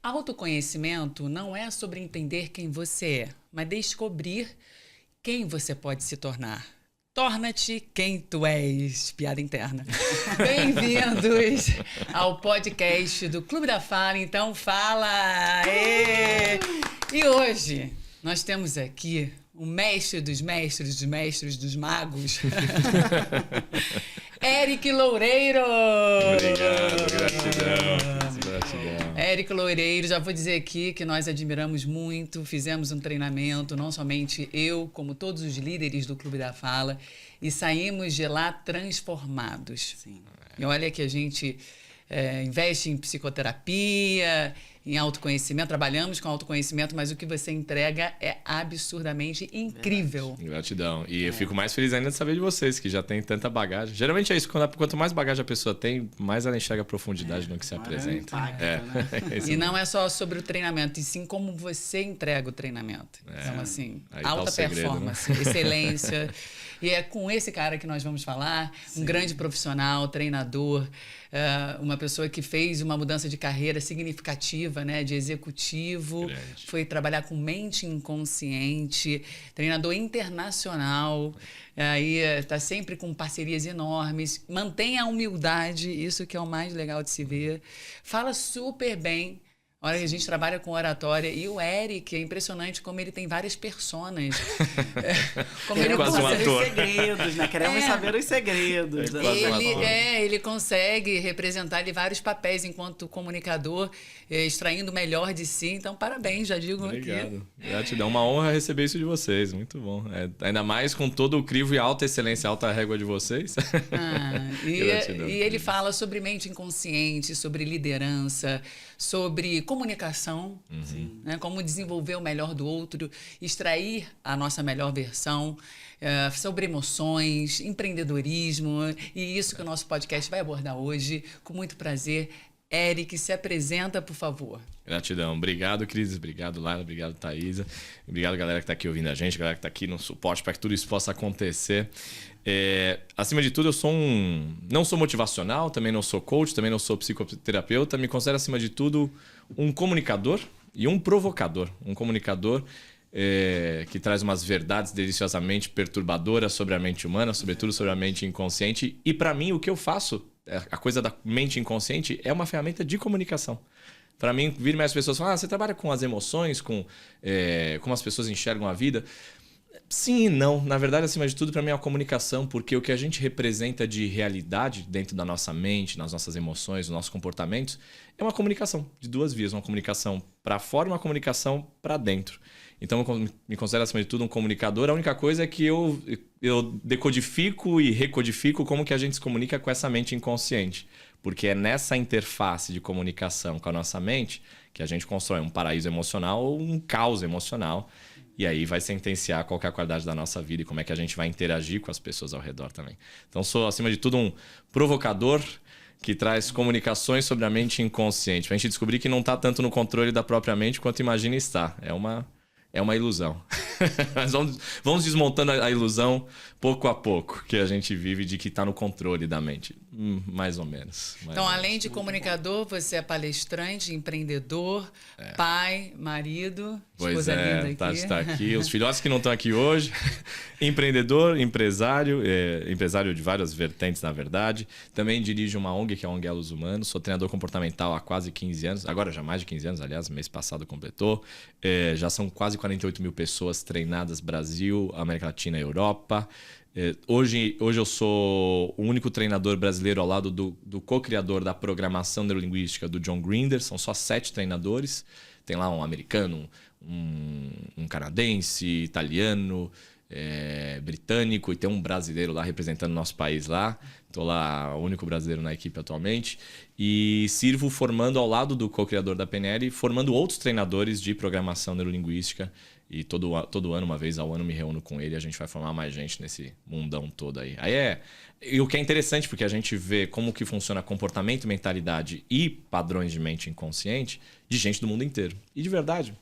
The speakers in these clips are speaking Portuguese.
Autoconhecimento não é sobre entender quem você é, mas descobrir quem você pode se tornar. Torna-te quem tu és. Piada interna. Bem-vindos ao podcast do Clube da Fala. Então fala! Ê! E hoje nós temos aqui o mestre dos mestres, dos mestres dos magos, Eric Loureiro! Obrigado, gratidão. Eric Loureiro, já vou dizer aqui que nós admiramos muito, fizemos um treinamento, não somente eu, como todos os líderes do Clube da Fala, e saímos de lá transformados. Sim. E olha que a gente investe em psicoterapia, em autoconhecimento, trabalhamos com autoconhecimento, mas o que você entrega é absurdamente incrível. Gratidão. E eu fico mais feliz ainda de saber de vocês, que já tem tanta bagagem. Geralmente é isso, quanto mais bagagem a pessoa tem, mais ela enxerga a profundidade no que se apresenta. Impacto, né? Isso E não é só sobre o treinamento, e sim como você entrega o treinamento. Então, assim, aí tá alta o segredo, performance, né? excelência. E é com esse cara que nós vamos falar, um grande profissional, treinador, uma pessoa que fez uma mudança de carreira significativa, né, de executivo, Grande. foi trabalhar com mente inconsciente, treinador internacional, aí está sempre com parcerias enormes, mantém a humildade, isso que é o mais legal de se ver, fala super bem. Olha, a gente trabalha com oratória e o Eric, é impressionante como ele tem várias personas. Como ele quase um saber ator. os segredos, né? Queremos saber os segredos. É quase um ator. Ele consegue representar ali vários papéis enquanto comunicador, extraindo o melhor de si. Então, parabéns, já digo aqui. Obrigado. Gratidão. Uma honra receber isso de vocês. Muito bom. Ainda mais com todo o crivo e alta excelência, alta régua de vocês. Gratidão. E ele fala sobre mente inconsciente, sobre liderança, sobre comunicação, né? Como desenvolver o melhor do outro, extrair a nossa melhor versão, sobre emoções, empreendedorismo, e isso que o nosso podcast vai abordar hoje, com muito prazer. Eric, se apresenta, por favor. Gratidão. Obrigado, Cris. Obrigado, Laila. Obrigado, Thaisa. Obrigado, galera que está aqui ouvindo a gente, galera que está aqui no suporte para que tudo isso possa acontecer. Acima de tudo, eu não sou motivacional, também não sou coach, também não sou psicoterapeuta. Me considero, acima de tudo, um comunicador e um provocador. Um comunicador que traz umas verdades deliciosamente perturbadoras sobre a mente humana, sobretudo sobre a mente inconsciente. E, para mim, o que eu faço, a coisa da mente inconsciente, é uma ferramenta de comunicação. Para mim, vir mais pessoas falam, você trabalha com as emoções, com como as pessoas enxergam a vida. Sim e não. Na verdade, acima de tudo, para mim é a comunicação, porque o que a gente representa de realidade dentro da nossa mente, nas nossas emoções, nos nossos comportamentos, é uma comunicação de duas vias. Uma comunicação para fora e uma comunicação para dentro. Então, eu me considero, acima de tudo, um comunicador. A única coisa é que eu decodifico e recodifico como que a gente se comunica com essa mente inconsciente. Porque é nessa interface de comunicação com a nossa mente que a gente constrói um paraíso emocional ou um caos emocional. E aí vai sentenciar qual que é a qualidade da nossa vida e como é que a gente vai interagir com as pessoas ao redor também. Então, sou, acima de tudo, um provocador que traz comunicações sobre a mente inconsciente. Pra gente descobrir que não está tanto no controle da própria mente quanto imagina estar. É uma ilusão. Mas vamos desmontando a ilusão pouco a pouco, que a gente vive de que está no controle da mente. Mais ou menos. Então, além de comunicador, você é palestrante, empreendedor, pai, marido, Pois esposa linda aqui. Tá aqui. Os filhotes que não estão aqui hoje. Empreendedor, empresário de várias vertentes, na verdade. Também dirijo uma ONG, que é a ONG Elos Humanos. Sou treinador comportamental há quase 15 anos. Agora já mais de 15 anos, aliás, mês passado completou. Já são quase 48 mil pessoas treinadas, Brasil, América Latina e Europa. Hoje eu sou o único treinador brasileiro ao lado do co-criador da programação neurolinguística do John Grinder. São só 7 treinadores. Tem lá um americano, um canadense, italiano, britânico, e tem um brasileiro lá representando o nosso país lá. Estou lá, o único brasileiro na equipe atualmente. E sirvo formando ao lado do co-criador da PNL, formando outros treinadores de programação neurolinguística. E todo ano, uma vez ao ano, me reúno com ele e a gente vai formar mais gente nesse mundão todo aí. E o que é interessante, porque a gente vê como que funciona comportamento, mentalidade e padrões de mente inconsciente de gente do mundo inteiro. E de verdade,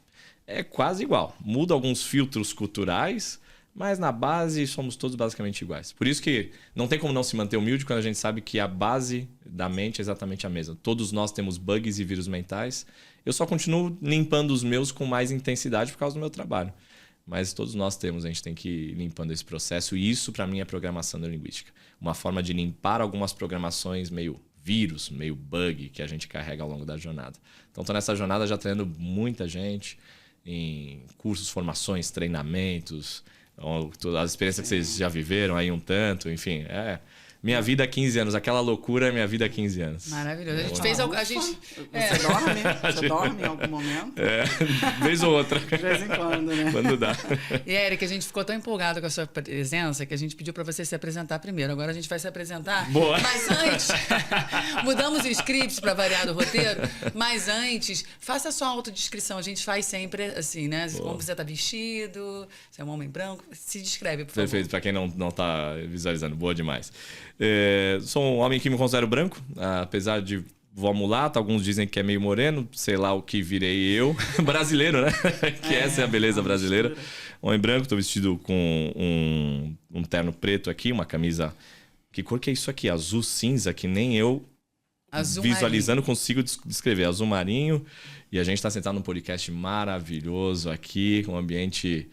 é quase igual. Muda alguns filtros culturais, mas na base somos todos basicamente iguais. Por isso que não tem como não se manter humilde quando a gente sabe que a base da mente é exatamente a mesma. Todos nós temos bugs e vírus mentais. Eu só continuo limpando os meus com mais intensidade por causa do meu trabalho. Mas todos nós temos, a gente tem que ir limpando esse processo. E isso, para mim, é programação neurolinguística. Uma forma de limpar algumas programações meio vírus, meio bug que a gente carrega ao longo da jornada. Então, estou nessa jornada já treinando muita gente em cursos, formações, treinamentos, as experiências que vocês já viveram aí um tanto, enfim. Minha vida há 15 anos, aquela loucura é minha vida há 15 anos. Maravilhoso. A gente fez algo. Você dorme? Você dorme em algum momento? Vez ou outra. De vez em quando, né? Quando dá. E, Eric, a gente ficou tão empolgado com a sua presença que a gente pediu para você se apresentar primeiro. Agora a gente vai se apresentar. Boa. Mas antes, mudamos o script para variar do roteiro. Mas antes, faça a sua autodescrição. A gente faz sempre assim, né? Boa. Como você está vestido, você é um homem branco. Se descreve, por favor. Perfeito, para quem não tá visualizando. Boa demais. Sou um homem que me considero branco, apesar de vó mulata, alguns dizem que é meio moreno, sei lá o que virei eu. Brasileiro, né? Que essa é a beleza brasileira. Mistura. Homem branco, estou vestido com um terno preto aqui, uma camisa... Que cor que é isso aqui? Azul cinza, que nem eu Azul visualizando marinho. consigo descrever. Azul marinho. E a gente está sentado num podcast maravilhoso aqui, um ambiente...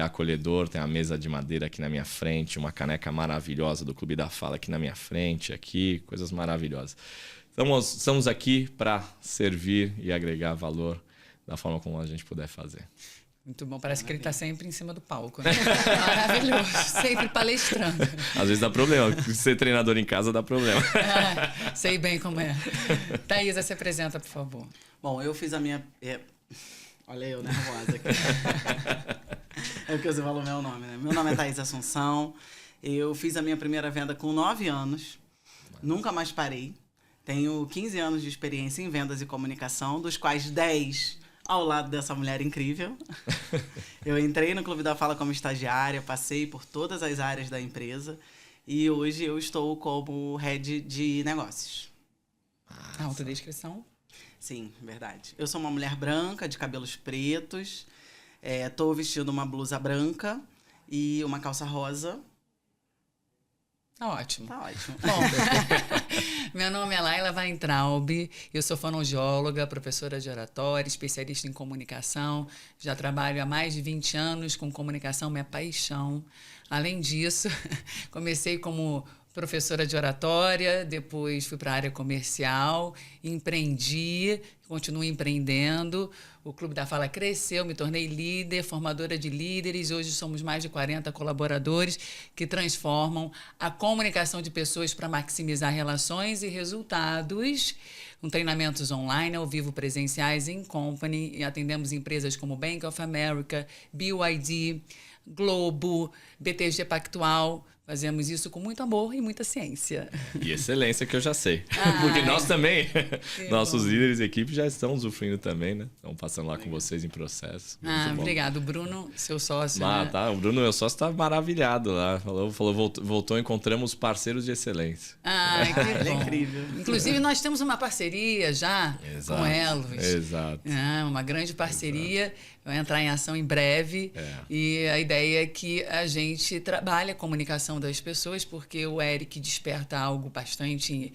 acolhedor, tem uma mesa de madeira aqui na minha frente, uma caneca maravilhosa do Clube da Fala aqui na minha frente, aqui, coisas maravilhosas. Estamos aqui para servir e agregar valor da forma como a gente puder fazer. Muito bom, parece que ele está sempre em cima do palco, né? Maravilhoso, sempre palestrando. Às vezes dá problema, ser treinador em casa dá problema. Sei bem como é. Thaisa, se apresenta, por favor. Bom, eu fiz a minha... Olha eu nervosa aqui. É porque você falou meu nome, né? Meu nome é Thaisa Assunção. Eu fiz a minha primeira venda com 9 anos. Nunca mais parei. Tenho 15 anos de experiência em vendas e comunicação, dos quais 10 ao lado dessa mulher incrível. Eu entrei no Clube da Fala como estagiária, passei por todas as áreas da empresa e hoje eu estou como head de negócios. Autodescrição. Sim, verdade. Eu sou uma mulher branca, de cabelos pretos. Tô vestindo uma blusa branca e uma calça rosa. Tá ótimo. Tá ótimo. Bom, meu nome é Laila Weintraub, eu sou fonoaudióloga, professora de oratória, especialista em comunicação. Já trabalho há mais de 20 anos com comunicação, minha paixão. Além disso, comecei como professora de oratória, depois fui para a área comercial, empreendi, continuo empreendendo. O Clube da Fala cresceu, me tornei líder, formadora de líderes. Hoje somos mais de 40 colaboradores que transformam a comunicação de pessoas para maximizar relações e resultados, com treinamentos online, ao vivo, presenciais, em company, e atendemos empresas como Bank of America, BYD, Globo, BTG Pactual. Fazemos isso com muito amor e muita ciência. E excelência, que eu já sei. Porque nós também, nossos líderes e equipe já estão usufruindo também, né? Estão passando lá com vocês em processo. Obrigado. O Bruno, seu sócio. Né? Tá. O Bruno, meu sócio, está maravilhado lá. Falou, voltou, encontramos parceiros de excelência. Que bom. Ela é incrível. Inclusive, nós temos uma parceria já com Elos. Exato. Uma grande parceria. Exato. Vai entrar em ação em breve. E a ideia é que a gente trabalhe a comunicação das pessoas, porque o Eric desperta algo bastante,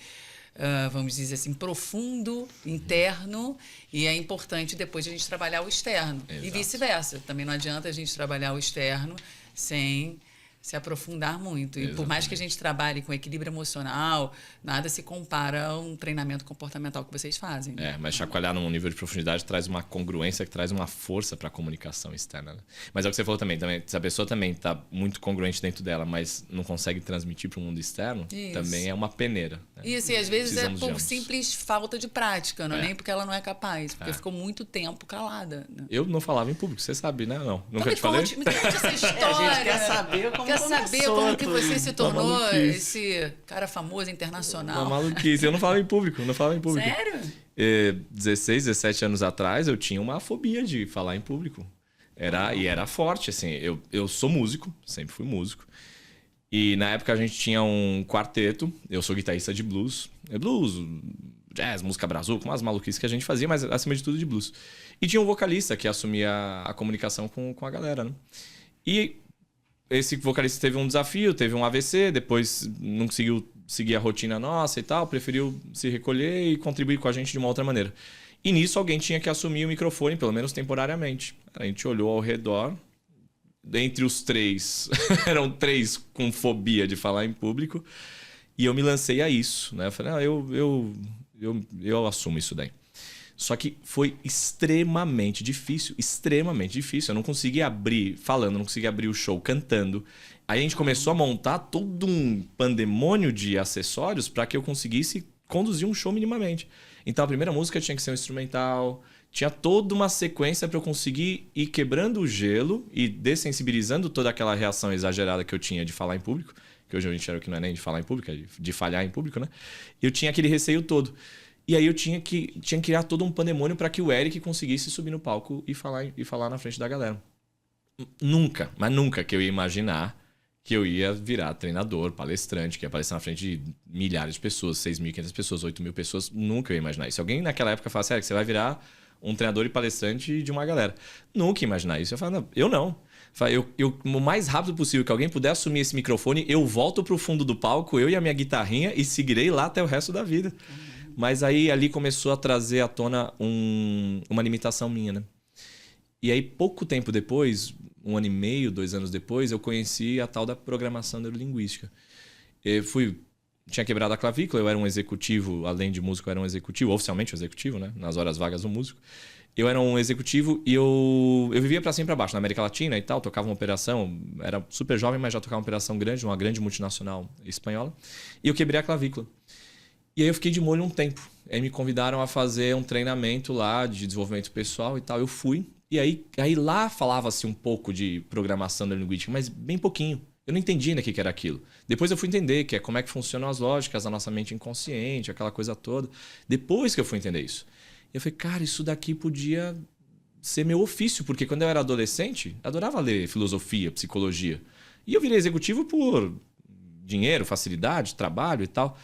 vamos dizer assim, profundo, interno, e é importante depois a gente trabalhar o externo. Exato. E vice-versa. Também não adianta a gente trabalhar o externo sem se aprofundar muito. E por mais que a gente trabalhe com equilíbrio emocional, nada se compara a um treinamento comportamental que vocês fazem. Né? Mas chacoalhar num nível de profundidade traz uma congruência, que traz uma força para a comunicação externa. Né? Mas é o que você falou também, se a pessoa também está muito congruente dentro dela, mas não consegue transmitir para o mundo externo, também é uma peneira. Né? Isso, e às vezes é por simples falta de prática, não é nem porque ela não é capaz, porque ficou muito tempo calada. Né? Eu não falava em público, você sabe, né? Não, nunca então te falei? Me conte essa história. A gente quer saber como que você se tornou esse cara famoso internacional. Uma maluquice. Eu não falava em público, Sério? 16, 17 anos atrás, eu tinha uma fobia de falar em público. E era forte, assim. Eu sou músico, sempre fui músico. E na época a gente tinha um quarteto. Eu sou guitarrista de blues. Blues, jazz, música brazuca, umas maluquices que a gente fazia, mas acima de tudo de blues. E tinha um vocalista que assumia a comunicação com a galera, né? E esse vocalista teve um desafio, teve um AVC, depois não conseguiu seguir a rotina nossa e tal, preferiu se recolher e contribuir com a gente de uma outra maneira. E nisso alguém tinha que assumir o microfone, pelo menos temporariamente. A gente olhou ao redor, entre os 3, eram 3 com fobia de falar em público, e eu me lancei a isso, né? Eu falei, eu assumo isso daí. Só que foi extremamente difícil. Eu não conseguia abrir falando, não conseguia abrir o show cantando. Aí a gente começou a montar todo um pandemônio de acessórios para que eu conseguisse conduzir um show minimamente. Então a primeira música tinha que ser um instrumental, tinha toda uma sequência para eu conseguir ir quebrando o gelo e dessensibilizando toda aquela reação exagerada que eu tinha de falar em público, que hoje eu enxergo que não é nem de falar em público, é de falhar em público, né? Eu tinha aquele receio todo. E aí eu tinha que criar todo um pandemônio para que o Eric conseguisse subir no palco e falar na frente da galera. Mas nunca que eu ia imaginar que eu ia virar treinador, palestrante, que ia aparecer na frente de milhares de pessoas, 6.500 pessoas, 8.000 pessoas. Nunca ia imaginar isso. Se alguém naquela época falasse, Eric, você vai virar um treinador e palestrante de uma galera. Nunca ia imaginar isso. Eu falava, eu não. O mais rápido possível que alguém puder assumir esse microfone, eu volto pro fundo do palco, eu e a minha guitarrinha, e seguirei lá até o resto da vida. Mas aí ali começou a trazer à tona uma limitação minha, né? E aí pouco tempo depois, 1 ano e meio, 2 anos depois, eu conheci a tal da programação neurolinguística. Tinha quebrado a clavícula, eu era um executivo, além de músico, eu era um executivo, oficialmente um executivo, né? Nas horas vagas do músico. Eu era um executivo e eu vivia para cima e para baixo, na América Latina e tal, tocava uma operação, era super jovem, mas já tocava uma operação grande, uma grande multinacional espanhola, e eu quebrei a clavícula. E aí eu fiquei de molho um tempo. Aí me convidaram a fazer um treinamento lá de desenvolvimento pessoal e tal. Eu fui. E aí lá falava-se um pouco de programação neurolinguística, mas bem pouquinho. Eu não entendi ainda o que era aquilo. Depois eu fui entender que é como é que funcionam as lógicas da nossa mente inconsciente, aquela coisa toda. Depois que eu fui entender isso. Eu falei, cara, isso daqui podia ser meu ofício, porque quando eu era adolescente, adorava ler filosofia, psicologia. E eu virei executivo por dinheiro, facilidade, trabalho e tal.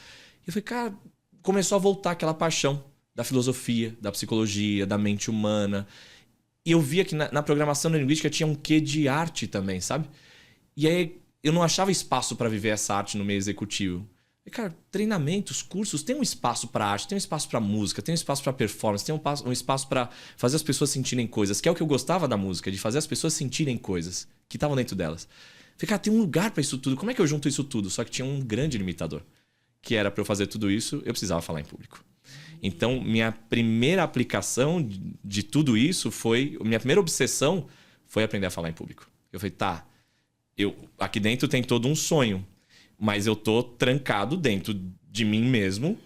Eu falei, cara, começou a voltar aquela paixão da filosofia, da psicologia, da mente humana. E eu via que na programação neurolinguística tinha um quê de arte também, sabe? E aí eu não achava espaço para viver essa arte no meio executivo. E, cara, treinamentos, cursos, tem um espaço para arte, tem um espaço para música, tem um espaço para performance, tem um espaço para fazer as pessoas sentirem coisas, que é o que eu gostava da música, de fazer as pessoas sentirem coisas que estavam dentro delas. Falei, cara, tem um lugar para isso tudo. Como é que eu junto isso tudo? Só que tinha um grande limitador. Que era para eu fazer tudo isso, eu precisava falar em público. Então, minha primeira aplicação de tudo isso minha primeira obsessão foi aprender a falar em público. Eu falei, aqui dentro tem todo um sonho, mas eu tô trancado dentro de mim mesmo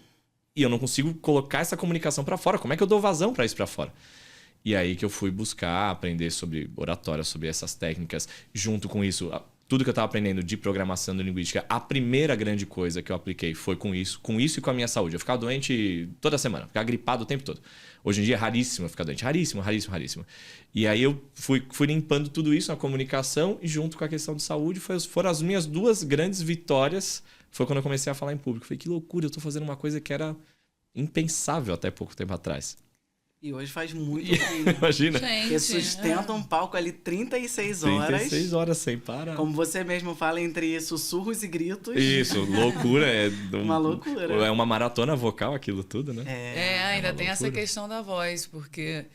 e eu não consigo colocar essa comunicação para fora. Como é que eu dou vazão para isso para fora? E aí que eu fui buscar aprender sobre oratória, sobre essas técnicas. Junto com isso, tudo que eu estava aprendendo de programação neurolinguística, a primeira grande coisa que eu apliquei foi com isso e com a minha saúde. Eu ficava doente toda semana, ficava gripado o tempo todo. Hoje em dia é raríssimo eu ficar doente, raríssimo. E aí eu fui limpando tudo isso na comunicação e junto com a questão de saúde foram as minhas 2 grandes vitórias. Foi quando eu comecei a falar em público. Falei, que loucura, eu estou fazendo uma coisa que era impensável até pouco tempo atrás. E hoje faz muito bem. Imagina. Porque sustenta um palco ali 36 horas. 36 horas sem parar. Como você mesmo fala, entre sussurros e gritos. Isso, loucura. Uma loucura. É uma maratona vocal aquilo tudo, né? Ainda tem essa questão da voz, porque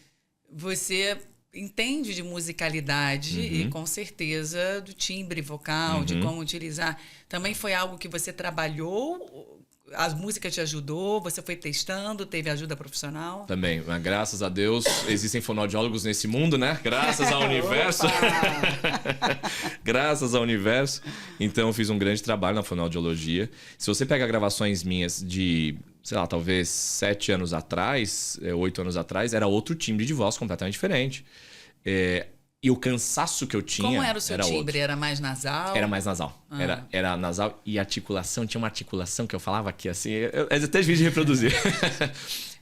você entende de musicalidade e com certeza do timbre vocal, de como utilizar. Também foi algo que você trabalhou? A música te ajudou? Você foi testando? Teve ajuda profissional? Também. Mas, graças a Deus, existem fonoaudiólogos nesse mundo, né? Graças ao universo. Graças ao universo. Então, eu fiz um grande trabalho na fonoaudiologia. Se você pega gravações minhas de, sei lá, talvez 7 anos atrás, 8 anos atrás, era outro timbre de voz completamente diferente. E o cansaço que eu tinha. Como era o seu timbre? Outro. Era mais nasal? Era mais nasal. Era nasal e articulação. Tinha uma articulação que eu falava aqui assim. Eu até vídeo de reproduzir.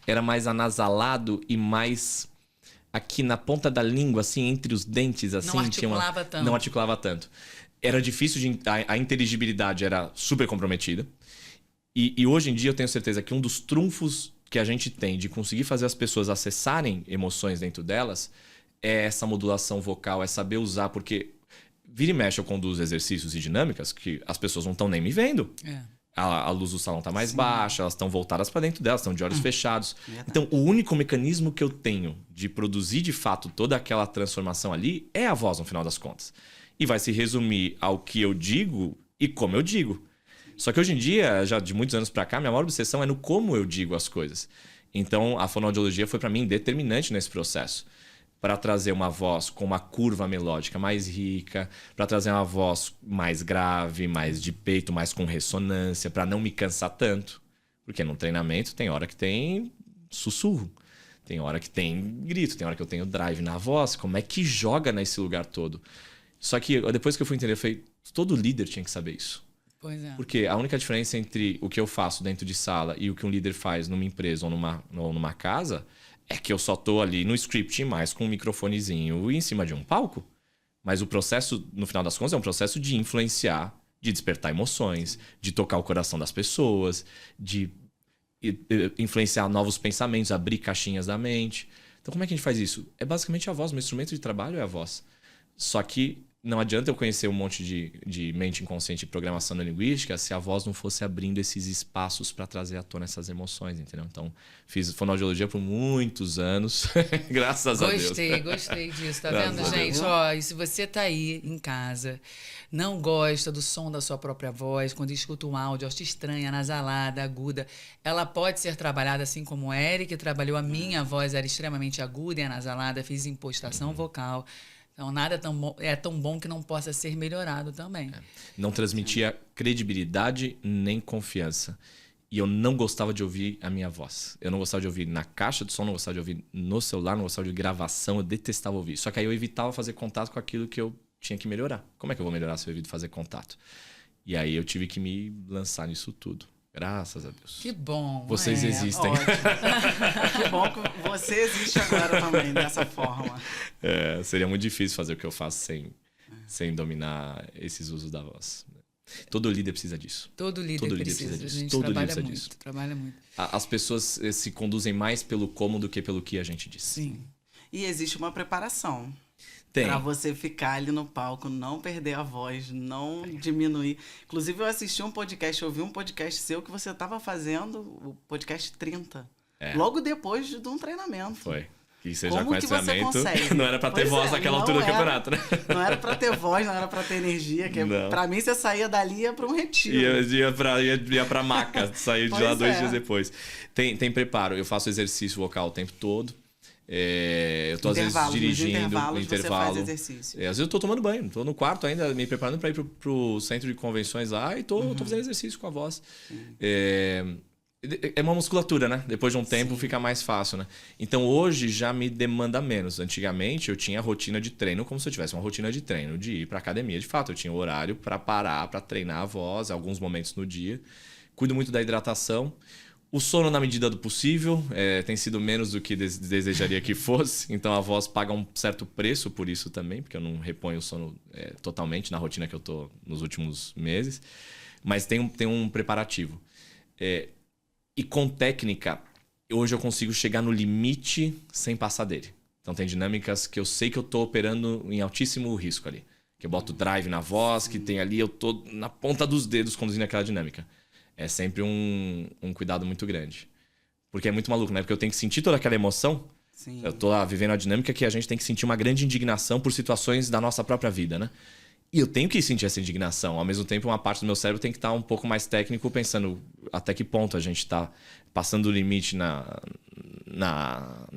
Era mais anasalado e mais aqui na ponta da língua, assim, entre os dentes, assim. Não articulava tanto. Não articulava tanto. Era difícil a inteligibilidade era super comprometida. E hoje em dia eu tenho certeza que um dos trunfos que a gente tem de conseguir fazer as pessoas acessarem emoções dentro delas é essa modulação vocal, é saber usar, porque vira e mexe eu conduzo exercícios e dinâmicas que as pessoas não estão nem me vendo. A luz do salão está mais baixa, elas estão voltadas para dentro delas, estão de olhos fechados. Verdade. Então, o único mecanismo que eu tenho de produzir de fato toda aquela transformação ali é a voz, no final das contas. E vai se resumir ao que eu digo e como eu digo. Só que hoje em dia, já de muitos anos para cá, minha maior obsessão é no como eu digo as coisas. Então, a fonoaudiologia foi para mim determinante nesse processo. Para trazer uma voz com uma curva melódica mais rica, para trazer uma voz mais grave, mais de peito, mais com ressonância, para não me cansar tanto. Porque no treinamento tem hora que tem sussurro, tem hora que tem grito, tem hora que eu tenho drive na voz. Como é que joga nesse lugar todo? Só que depois que eu fui entender, eu falei, todo líder tinha que saber isso. Pois é. Porque a única diferença entre o que eu faço dentro de sala e o que um líder faz numa empresa ou numa casa é que eu só tô ali no script mais com um microfonezinho em cima de um palco. Mas o processo, no final das contas, é um processo de influenciar, de despertar emoções, de tocar o coração das pessoas, de influenciar novos pensamentos, abrir caixinhas da mente. Então, como é que a gente faz isso? É basicamente a voz. Meu instrumento de trabalho é a voz. Só que não adianta eu conhecer um monte de mente inconsciente e programação neurolinguística se a voz não fosse abrindo esses espaços para trazer à tona essas emoções, entendeu? Então, fiz fonoaudiologia por muitos anos, graças a Deus. Gostei disso, tá Graças vendo, a gente? Deus. Ó, e se você tá aí em casa, não gosta do som da sua própria voz, quando escuta um áudio, acha estranha, anasalada, aguda, ela pode ser trabalhada assim como o Eric trabalhou. A minha voz era extremamente aguda e anasalada, fiz impostação vocal. Então, nada é tão bom que não possa ser melhorado também. Não transmitia credibilidade nem confiança. E eu não gostava de ouvir a minha voz. Eu não gostava de ouvir na caixa de som, não gostava de ouvir no celular, não gostava de gravação, eu detestava ouvir. Só que aí eu evitava fazer contato com aquilo que eu tinha que melhorar. Como é que eu vou melhorar se eu evito fazer contato? E aí eu tive que me lançar nisso tudo. Graças a Deus. Que bom. Vocês existem. Ótimo. Que bom que você existe agora também, dessa forma. Seria muito difícil fazer o que eu faço sem dominar esses usos da voz. Todo líder precisa disso. Todo líder precisa disso. A gente Todo líder trabalha precisa muito, disso. trabalha muito. As pessoas se conduzem mais pelo como do que pelo que a gente diz. Sim. E existe uma preparação. Tem. Pra você ficar ali no palco, não perder a voz, não diminuir. Inclusive, eu assisti um podcast, eu ouvi um podcast seu que você estava fazendo, o podcast 30. Logo depois de um treinamento. Foi. Que você Como já conhece que você treinamento. consegue? Não era pra ter Pois voz é, naquela não altura do era. campeonato, né? Não era pra ter voz, não era pra ter energia. Que Não. pra mim, você saía dali e ia pra um retiro. Ia pra maca, sair de Pois lá 2 é. dias depois. Tem preparo. Eu faço exercício vocal o tempo todo. Eu tô às vezes dirigindo no intervalo. Você faz exercício. Às vezes eu tô tomando banho, tô no quarto ainda, me preparando para ir pro centro de convenções lá e tô fazendo exercício com a voz. É uma musculatura, né? Depois de um tempo fica mais fácil, né? Então hoje já me demanda menos. Antigamente eu tinha rotina de treino como se eu tivesse uma rotina de treino de ir pra academia. De fato, eu tinha horário para parar, para treinar a voz, alguns momentos no dia. Cuido muito da hidratação. O sono na medida do possível, tem sido menos do que desejaria que fosse. Então a voz paga um certo preço por isso também, porque eu não reponho o sono totalmente na rotina que eu tô nos últimos meses. Mas tem um preparativo. E com técnica, hoje eu consigo chegar no limite sem passar dele. Então tem dinâmicas que eu sei que eu tô operando em altíssimo risco ali. Que eu boto drive na voz, que tem ali, eu tô na ponta dos dedos conduzindo aquela dinâmica. É sempre um cuidado muito grande. Porque é muito maluco, né? Porque eu tenho que sentir toda aquela emoção. Sim. Eu tô lá vivendo a dinâmica que a gente tem que sentir uma grande indignação por situações da nossa própria vida, né? E eu tenho que sentir essa indignação. Ao mesmo tempo, uma parte do meu cérebro tem que estar um pouco mais técnico, pensando até que ponto a gente está passando o limite na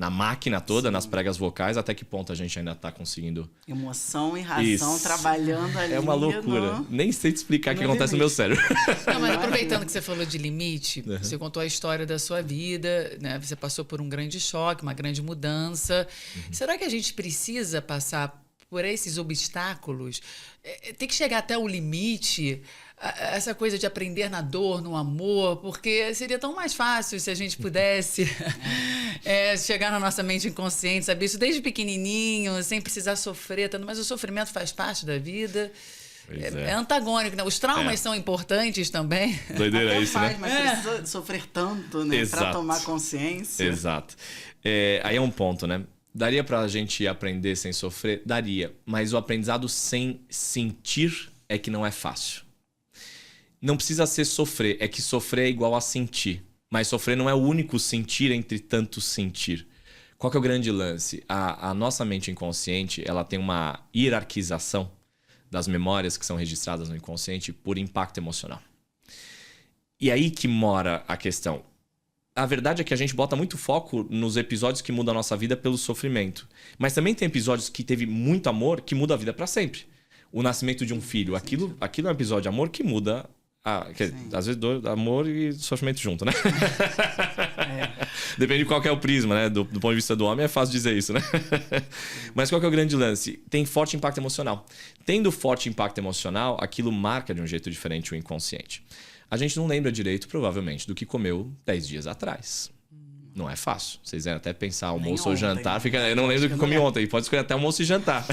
máquina toda, nas pregas vocais, até que ponto a gente ainda está conseguindo... Emoção e razão trabalhando ali. É uma loucura. Nem sei te explicar o que acontece no meu cérebro. Não, mas aproveitando que você falou de limite, você contou a história da sua vida, né? Você passou por um grande choque, uma grande mudança. Será que a gente precisa passar por esses obstáculos? Tem que chegar até o limite, essa coisa de aprender na dor, no amor, porque seria tão mais fácil se a gente pudesse chegar na nossa mente inconsciente, saber isso desde pequenininho, sem precisar sofrer tanto. Mas o sofrimento faz parte da vida. É antagônico, né? Os traumas são importantes também. Doideira Até isso, faz, né? mas precisa sofrer tanto, né? Exato. Pra tomar consciência. Exato. Aí é um ponto, né? Daria pra gente aprender sem sofrer? Daria. Mas o aprendizado sem sentir é que não é fácil. Não precisa ser sofrer. É que sofrer é igual a sentir. Mas sofrer não é o único sentir entre tantos sentir. Qual que é o grande lance? A nossa mente inconsciente, ela tem uma hierarquização das memórias que são registradas no inconsciente por impacto emocional. E aí que mora a questão. A verdade é que a gente bota muito foco nos episódios que mudam a nossa vida pelo sofrimento. Mas também tem episódios que teve muito amor que muda a vida para sempre. O nascimento de um filho. Aquilo é um episódio de amor que muda... às vezes amor e sofrimento junto, né? Depende de qual que é o prisma, né? Do ponto de vista do homem é fácil dizer isso, né? Mas qual que é o grande lance? Tem forte impacto emocional. Tendo forte impacto emocional, aquilo marca de um jeito diferente o inconsciente. A gente não lembra direito, provavelmente, do que comeu 10 dias atrás. Não é fácil. Vocês devem até pensar almoço ou jantar. Eu não lembro do que comi ontem. Pode escolher até almoço e jantar.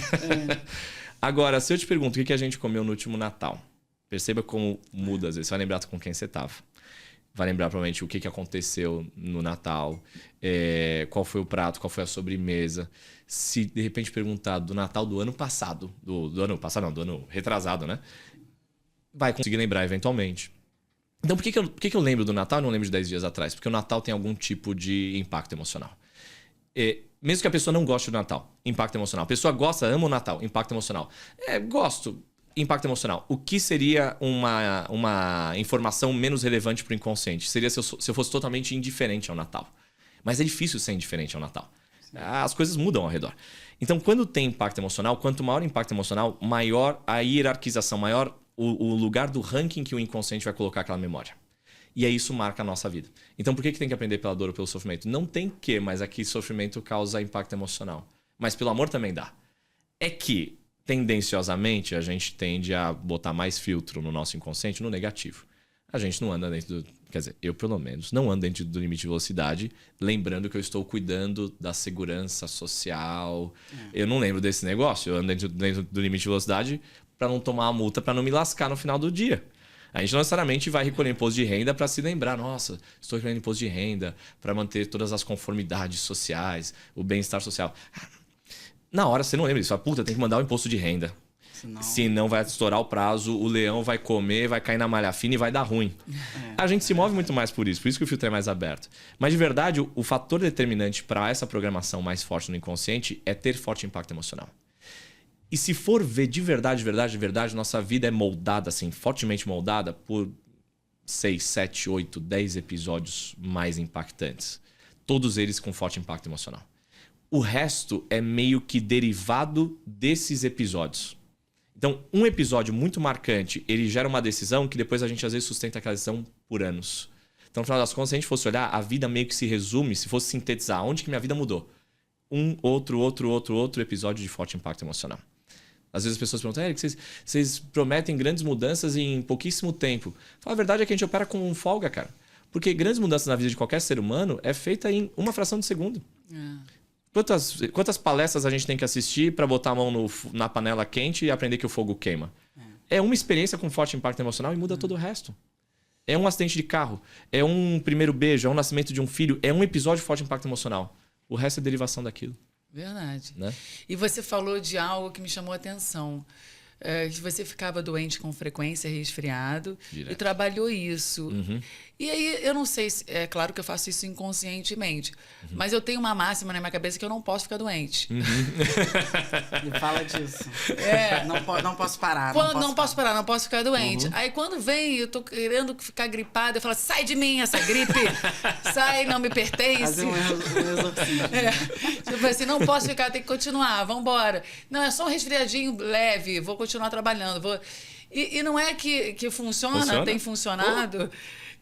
Agora, se eu te pergunto o que a gente comeu no último Natal, perceba como muda às vezes. Você vai lembrar com quem você estava. Vai lembrar provavelmente o que aconteceu no Natal, qual foi o prato, qual foi a sobremesa. Se de repente perguntar do Natal do ano passado, do ano retrasado, né? Vai conseguir lembrar eventualmente. Então por que eu lembro do Natal e não lembro de 10 dias atrás? Porque o Natal tem algum tipo de impacto emocional. Mesmo que a pessoa não goste do Natal, impacto emocional. A pessoa gosta, ama o Natal, impacto emocional. Gosto. Impacto emocional. O que seria uma informação menos relevante para o inconsciente? Seria se eu fosse totalmente indiferente ao Natal. Mas é difícil ser indiferente ao Natal. Sim. As coisas mudam ao redor. Então, quando tem impacto emocional, quanto maior o impacto emocional, maior a hierarquização, maior o lugar do ranking que o inconsciente vai colocar aquela memória. E aí isso marca a nossa vida. Então, por que tem que aprender pela dor ou pelo sofrimento? Não tem que, mas aqui sofrimento causa impacto emocional. Mas pelo amor também dá. É que tendenciosamente, a gente tende a botar mais filtro no nosso inconsciente no negativo. A gente não anda dentro do... Quer dizer, eu pelo menos não ando dentro do limite de velocidade, lembrando que eu estou cuidando da segurança social. Eu não lembro desse negócio. Eu ando dentro do limite de velocidade para não tomar a multa, para não me lascar no final do dia. A gente não necessariamente vai recolher imposto de renda para se lembrar, nossa, estou recolhendo imposto de renda para manter todas as conformidades sociais, o bem-estar social. Na hora você não lembra disso. Fala, puta, tem que mandar o imposto de renda. Senão vai estourar o prazo, o leão vai comer, vai cair na malha fina e vai dar ruim. A gente se move muito mais por isso que o filtro é mais aberto. Mas de verdade, o fator determinante para essa programação mais forte no inconsciente é ter forte impacto emocional. E se for ver de verdade, nossa vida é moldada, assim, fortemente moldada por 6, 7, 8, 10 episódios mais impactantes. Todos eles com forte impacto emocional. O resto é meio que derivado desses episódios. Então, um episódio muito marcante, ele gera uma decisão que depois a gente às vezes sustenta aquela decisão por anos. Então, no final das contas, se a gente fosse olhar, a vida meio que se resume, se fosse sintetizar, onde que minha vida mudou? Outro episódio de forte impacto emocional. Às vezes as pessoas perguntam, Eric, vocês prometem grandes mudanças em pouquíssimo tempo. A verdade é que a gente opera com folga, cara. Porque grandes mudanças na vida de qualquer ser humano é feita em uma fração de segundo. Quantas palestras a gente tem que assistir para botar a mão na panela quente e aprender que o fogo queima? É uma experiência com forte impacto emocional e muda todo o resto. É um acidente de carro, é um primeiro beijo, é um nascimento de um filho, é um episódio de forte impacto emocional. O resto é derivação daquilo. Verdade. Né? E você falou de algo que me chamou a atenção. Que você ficava doente com frequência, resfriado, direto. E trabalhou isso. Uhum. E aí, eu não sei, é claro que eu faço isso inconscientemente, mas eu tenho uma máxima na minha cabeça que eu não posso ficar doente. E fala disso. Não posso parar. Não posso ficar doente. Aí quando vem, eu tô querendo ficar gripada, eu falo, sai de mim essa gripe, sai, não me pertence. Fazer um exorcismo. Tipo assim, não posso ficar, tem que continuar, vambora. Não, é só um resfriadinho leve, vou continuar trabalhando. E não é que funciona, tem funcionado.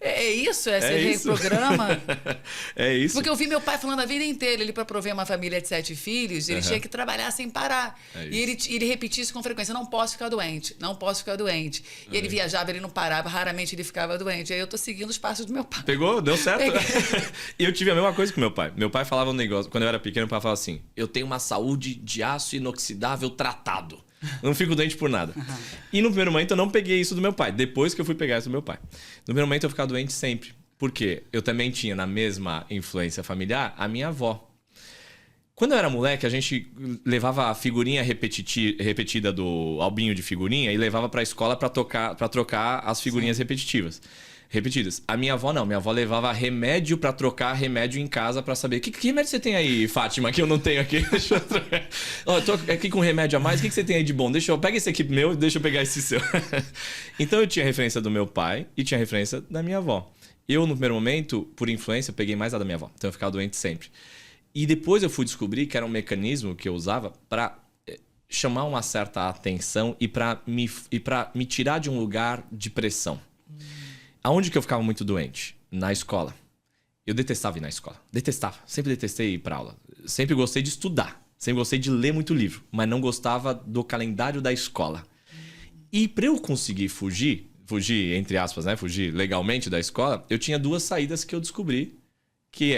É isso, se reprograma. É isso. Porque eu vi meu pai falando a vida inteira, ele para prover uma família de 7 filhos, ele tinha que trabalhar sem parar. E ele repetia isso com frequência, não posso ficar doente. E ele viajava, ele não parava, raramente ele ficava doente. Aí eu tô seguindo os passos do meu pai. Pegou? Deu certo? E eu tive a mesma coisa com meu pai. Meu pai falava um negócio, quando eu era pequeno, meu pai falava assim, eu tenho uma saúde de aço inoxidável tratado. Não fico doente por nada. E no primeiro momento eu não peguei isso do meu pai. Depois que eu fui pegar isso do meu pai. No primeiro momento eu ficava doente sempre. Por quê? Eu também tinha na mesma influência familiar a minha avó. Quando eu era moleque, a gente levava a figurinha repetida do albinho de figurinha e levava pra escola pra trocar as figurinhas repetidas. A minha avó não. Minha avó levava remédio pra trocar remédio em casa pra saber. Que remédio você tem aí, Fátima, que eu não tenho aqui? Deixa eu trocar. Ó, eu tô aqui com remédio a mais. O que você tem aí de bom? Pega esse aqui meu, deixa eu pegar esse seu. Então eu tinha referência do meu pai e tinha referência da minha avó. Eu, no primeiro momento, por influência, peguei mais a da minha avó. Então eu ficava doente sempre. E depois eu fui descobrir que era um mecanismo que eu usava para chamar uma certa atenção e para me tirar de um lugar de pressão. Aonde que eu ficava muito doente? Na escola. Eu detestava ir na escola. Detestava. Sempre detestei ir para aula. Sempre gostei de estudar. Sempre gostei de ler muito livro. Mas não gostava do calendário da escola. E para eu conseguir fugir, entre aspas, né? Fugir legalmente da escola, eu tinha 2 saídas que eu descobri.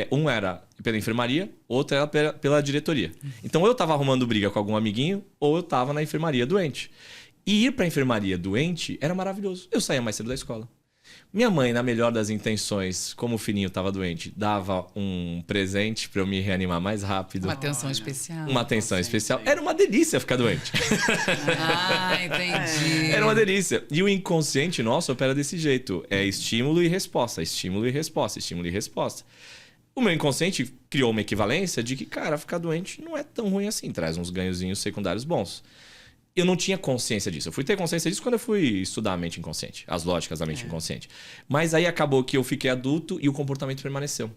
Um era pela enfermaria, outro era pela diretoria. Então, ou eu tava arrumando briga com algum amiguinho, ou eu tava na enfermaria doente. E ir pra enfermaria doente era maravilhoso. Eu saía mais cedo da escola. Minha mãe, na melhor das intenções, como o filhinho tava doente, dava um presente pra eu me reanimar mais rápido. Uma atenção especial. Uma atenção especial. Era uma delícia ficar doente. Ah, entendi. Era uma delícia. E o inconsciente nosso opera desse jeito. É estímulo e resposta, estímulo e resposta, estímulo e resposta. O meu inconsciente criou uma equivalência de que, cara, ficar doente não é tão ruim assim. Traz uns ganhozinhos secundários bons. Eu não tinha consciência disso. Eu fui ter consciência disso quando eu fui estudar a mente inconsciente. As lógicas da mente inconsciente. Mas aí acabou que eu fiquei adulto e o comportamento permaneceu.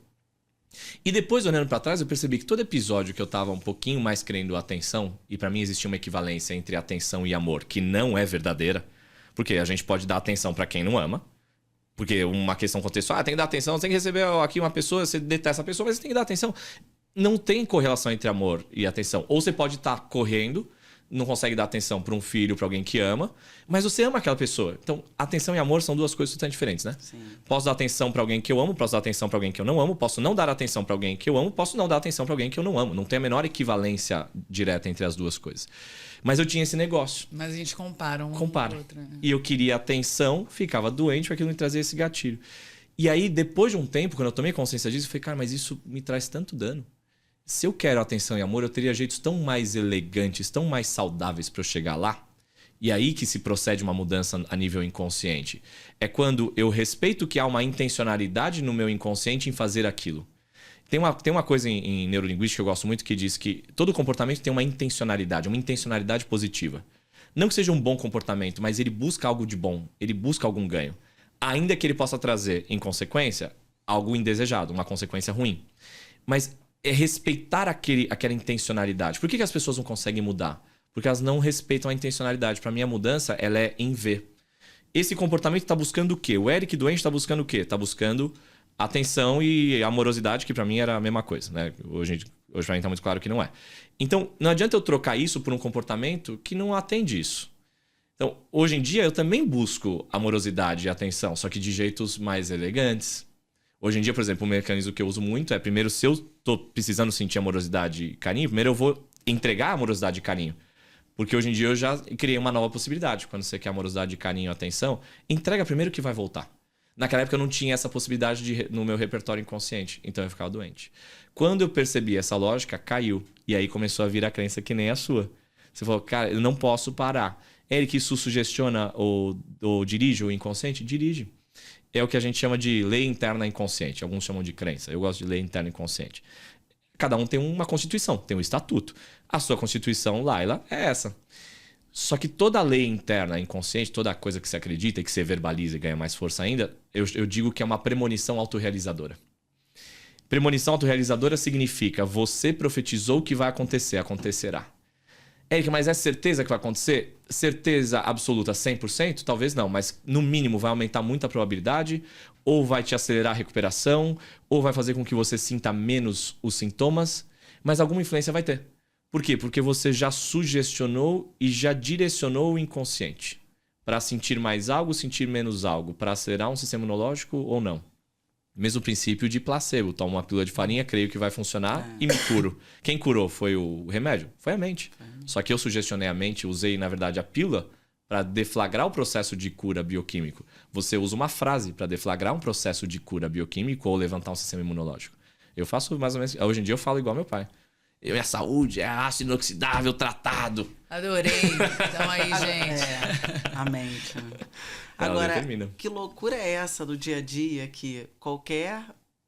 E depois, olhando pra trás, eu percebi que todo episódio que eu tava um pouquinho mais querendo atenção, e pra mim existia uma equivalência entre atenção e amor, que não é verdadeira. Porque a gente pode dar atenção pra quem não ama. Porque uma questão contextual, tem que dar atenção, você tem que receber aqui uma pessoa, você detesta a pessoa, mas você tem que dar atenção. Não tem correlação entre amor e atenção. Ou você pode estar correndo, não consegue dar atenção para um filho, para alguém que ama, mas você ama aquela pessoa. Então, atenção e amor são 2 coisas totalmente diferentes, né? Sim. Posso dar atenção para alguém que eu amo, posso dar atenção para alguém que eu não amo, posso não dar atenção para alguém que eu amo, posso não dar atenção para alguém que eu não amo. Não tem a menor equivalência direta entre as 2 coisas. Mas eu tinha esse negócio. Mas a gente compara um Compara. com o outro. Né? E eu queria atenção, ficava doente, aquilo me trazia esse gatilho. E aí, depois de um tempo, quando eu tomei consciência disso, eu falei, cara, mas isso me traz tanto dano. Se eu quero atenção e amor, eu teria jeitos tão mais elegantes, tão mais saudáveis para eu chegar lá. E aí que se procede uma mudança a nível inconsciente. É quando eu respeito que há uma intencionalidade no meu inconsciente em fazer aquilo. Tem uma coisa em neurolinguística que eu gosto muito que diz que todo comportamento tem uma intencionalidade positiva. Não que seja um bom comportamento, mas ele busca algo de bom, ele busca algum ganho. Ainda que ele possa trazer, em consequência, algo indesejado, uma consequência ruim. Mas é respeitar aquela intencionalidade. Por que as pessoas não conseguem mudar? Porque elas não respeitam a intencionalidade. Para mim, a mudança ela é em ver. Esse comportamento está buscando o quê? O Eric doente está buscando o quê? Está buscando atenção e amorosidade, que para mim era a mesma coisa. Né? Hoje para mim está muito claro que não é. Então, não adianta eu trocar isso por um comportamento que não atende isso. Então, hoje em dia, eu também busco amorosidade e atenção, só que de jeitos mais elegantes. Hoje em dia, por exemplo, um mecanismo que eu uso muito é, primeiro, se eu tô precisando sentir amorosidade e carinho, primeiro eu vou entregar amorosidade e carinho. Porque hoje em dia eu já criei uma nova possibilidade. Quando você quer amorosidade, carinho e atenção, entrega primeiro que vai voltar. Naquela época eu não tinha essa possibilidade no meu repertório inconsciente, então eu ficava doente. Quando eu percebi essa lógica, caiu. E aí começou a vir a crença que nem a sua. Você falou, cara, eu não posso parar. Eric, isso sugestiona ou dirige o inconsciente? Dirige. É o que a gente chama de lei interna inconsciente. Alguns chamam de crença. Eu gosto de lei interna inconsciente. Cada um tem uma constituição, tem um estatuto. A sua constituição, Laila, é essa. Só que toda lei interna inconsciente, toda coisa que você acredita e que você verbaliza e ganha mais força ainda, eu digo que é uma premonição autorrealizadora. Premonição autorrealizadora significa você profetizou o que vai acontecer, acontecerá. Eric, mas é certeza que vai acontecer? Certeza absoluta 100%? Talvez não, mas no mínimo vai aumentar muito a probabilidade, ou vai te acelerar a recuperação, ou vai fazer com que você sinta menos os sintomas, mas alguma influência vai ter. Por quê? Porque você já sugestionou e já direcionou o inconsciente para sentir mais algo, sentir menos algo, para acelerar um sistema imunológico ou não. Mesmo princípio de placebo. Tomo uma pílula de farinha, creio que vai funcionar e me curo. Quem curou foi o remédio? Foi a mente. Só que eu sugestionei a mente, usei, na verdade, a pílula para deflagrar o processo de cura bioquímico. Você usa uma frase para deflagrar um processo de cura bioquímico ou levantar um sistema imunológico. Eu faço mais ou menos... Hoje em dia eu falo igual meu pai. Minha saúde é aço inoxidável tratado. Adorei. Então aí, gente. A mente. Né? Ela Agora, determina. que loucura é essa do dia a dia que qualquer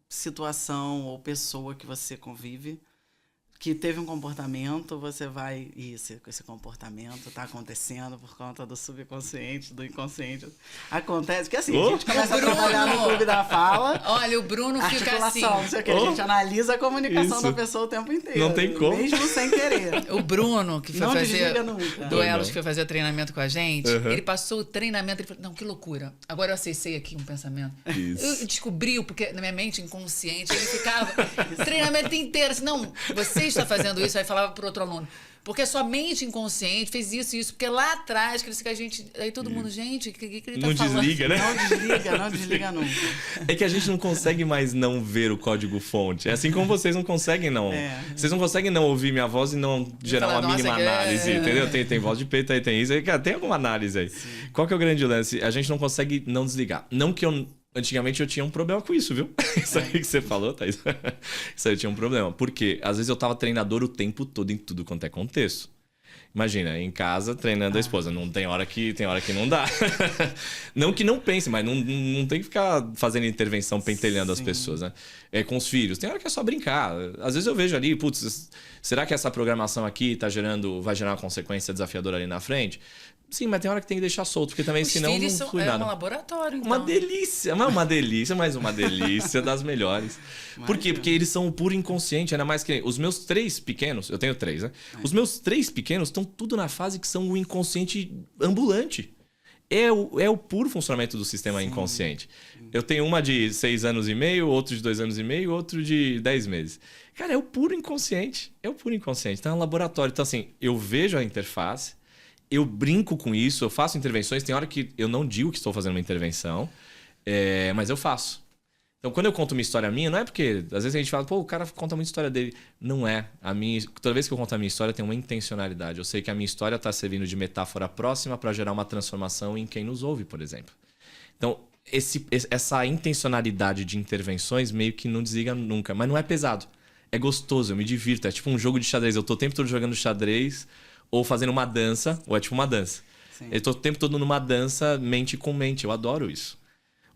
situação ou pessoa que você convive que teve um comportamento, você vai... Esse comportamento está acontecendo por conta do subconsciente, do inconsciente. Acontece que assim, a gente começa a trabalhar no clube da fala. Olha, o Bruno fica assim. Não sei o que, a gente analisa a comunicação da pessoa o tempo inteiro. Não tem como. Mesmo sem querer. O Bruno, que foi Não fazer desliga nunca. duelos, que foi fazer treinamento com a gente, ele passou o treinamento, ele falou, não, que loucura. Agora eu acessei aqui um pensamento. Isso. Eu descobri, porque na minha mente inconsciente, ele ficava o treinamento inteiro assim, não, você está fazendo isso, aí falava pro outro aluno. Porque a sua mente inconsciente fez isso e isso, porque lá atrás, que a gente. Aí todo mundo, gente, o que ele tá Não falando? desliga, né? Não desliga nunca. É que a gente não consegue mais não ver o código-fonte. É assim como vocês não conseguem não. Vocês não conseguem não ouvir minha voz e não gerar falar, uma mínima nossa, análise, entendeu? Tem voz de peito aí, tem isso aí. Cara, tem alguma análise aí. Sim. Qual que é o grande lance? A gente não consegue não desligar. Não que eu... Antigamente eu tinha um problema com isso, viu? Isso aí que você falou, Thaís. Isso aí eu tinha um problema. Porque às vezes eu tava treinador o tempo todo em tudo quanto é contexto. Imagina, em casa treinando a esposa. Não tem hora que não dá. Não que não pense, mas não tem que ficar fazendo intervenção pentelhando as pessoas, né? É, com os filhos. Tem hora que é só brincar. Às vezes eu vejo ali, putz, será que essa programação aqui vai gerar uma consequência desafiadora ali na frente? Sim, mas tem hora que tem que deixar solto, porque também senão não flui nada. É um laboratório, então. Uma delícia, mas uma delícia das melhores. Por quê? Porque eles são o puro inconsciente, ainda mais que os meus 3 pequenos, eu tenho 3, né? Os meus 3 pequenos estão tudo na fase que são o inconsciente ambulante. É o puro funcionamento do sistema inconsciente. Eu tenho uma de 6 anos e meio, outro de 2 anos e meio, outro de 10 meses. Cara, é o puro inconsciente. Então é um laboratório. Então assim, eu vejo a interface, eu brinco com isso, eu faço intervenções. Tem hora que eu não digo que estou fazendo uma intervenção, mas eu faço. Então, quando eu conto uma história minha, não é porque... Às vezes a gente fala, pô, o cara conta muita história dele. Não é. Toda vez que eu conto a minha história, tem uma intencionalidade. Eu sei que a minha história está servindo de metáfora próxima para gerar uma transformação em quem nos ouve, por exemplo. Então, essa intencionalidade de intervenções meio que não desliga nunca. Mas não é pesado. É gostoso, eu me divirto. É tipo um jogo de xadrez. Eu tô o tempo todo jogando xadrez... Ou fazendo uma dança, ou é tipo uma dança. Sim. Eu tô o tempo todo numa dança, mente com mente. Eu adoro isso.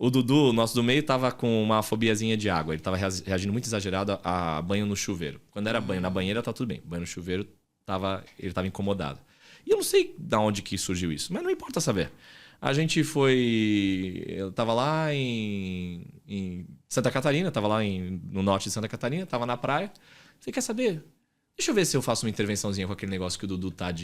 O Dudu, nosso do meio, tava com uma fobiazinha de água. Ele tava reagindo muito exagerado a banho no chuveiro. Quando era banho na banheira, tá tudo bem. Banho no chuveiro, ele tava incomodado. E eu não sei de onde que surgiu isso, mas não importa saber. A gente foi... Eu tava lá em Santa Catarina, tava lá no norte de Santa Catarina, tava na praia. Você quer saber? Deixa eu ver se eu faço uma intervençãozinha com aquele negócio que o Dudu tá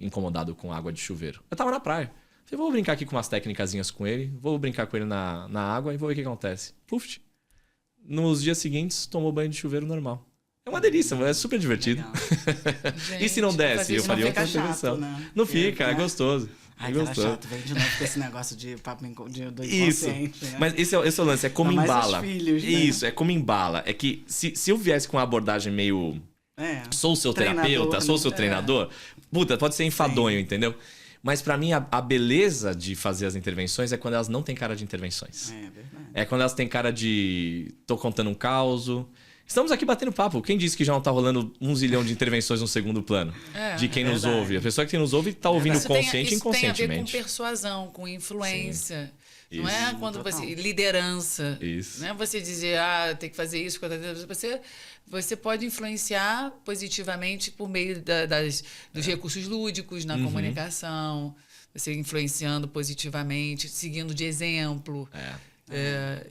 incomodado com água de chuveiro. Eu tava na praia. Falei, vou brincar aqui com umas técnicazinhas com ele. Vou brincar com ele na água e vou ver o que acontece. Puf! Nos dias seguintes, tomou banho de chuveiro normal. É uma delícia, é super divertido. Gente, e se não desse, eu faria outra intervenção. Né? Não fica, é gostoso. Ai, cara chato, vem de novo com esse negócio de papo do inconsciente. Isso, né? mas esse é o lance, é como embala. Filhos, né? Isso, é como embala. É que se eu viesse com uma abordagem meio... sou o seu terapeuta, sou o seu treinador. Puta, pode ser enfadonho, entendeu? Mas pra mim, a beleza de fazer as intervenções é quando elas não têm cara de intervenções. É verdade. É quando elas têm cara de... Tô contando um caos. Estamos aqui batendo papo. Quem disse que já não tá rolando 1 zilhão de intervenções no segundo plano? De quem nos ouve. A pessoa que nos ouve tá ouvindo consciente e inconscientemente. Isso tem a ver com persuasão, com influência. Sim. Não é quando Total. você... Liderança. Isso. Não é você dizer, tem que fazer isso. Você pode influenciar positivamente por meio dos recursos lúdicos na comunicação. Você influenciando positivamente, seguindo de exemplo.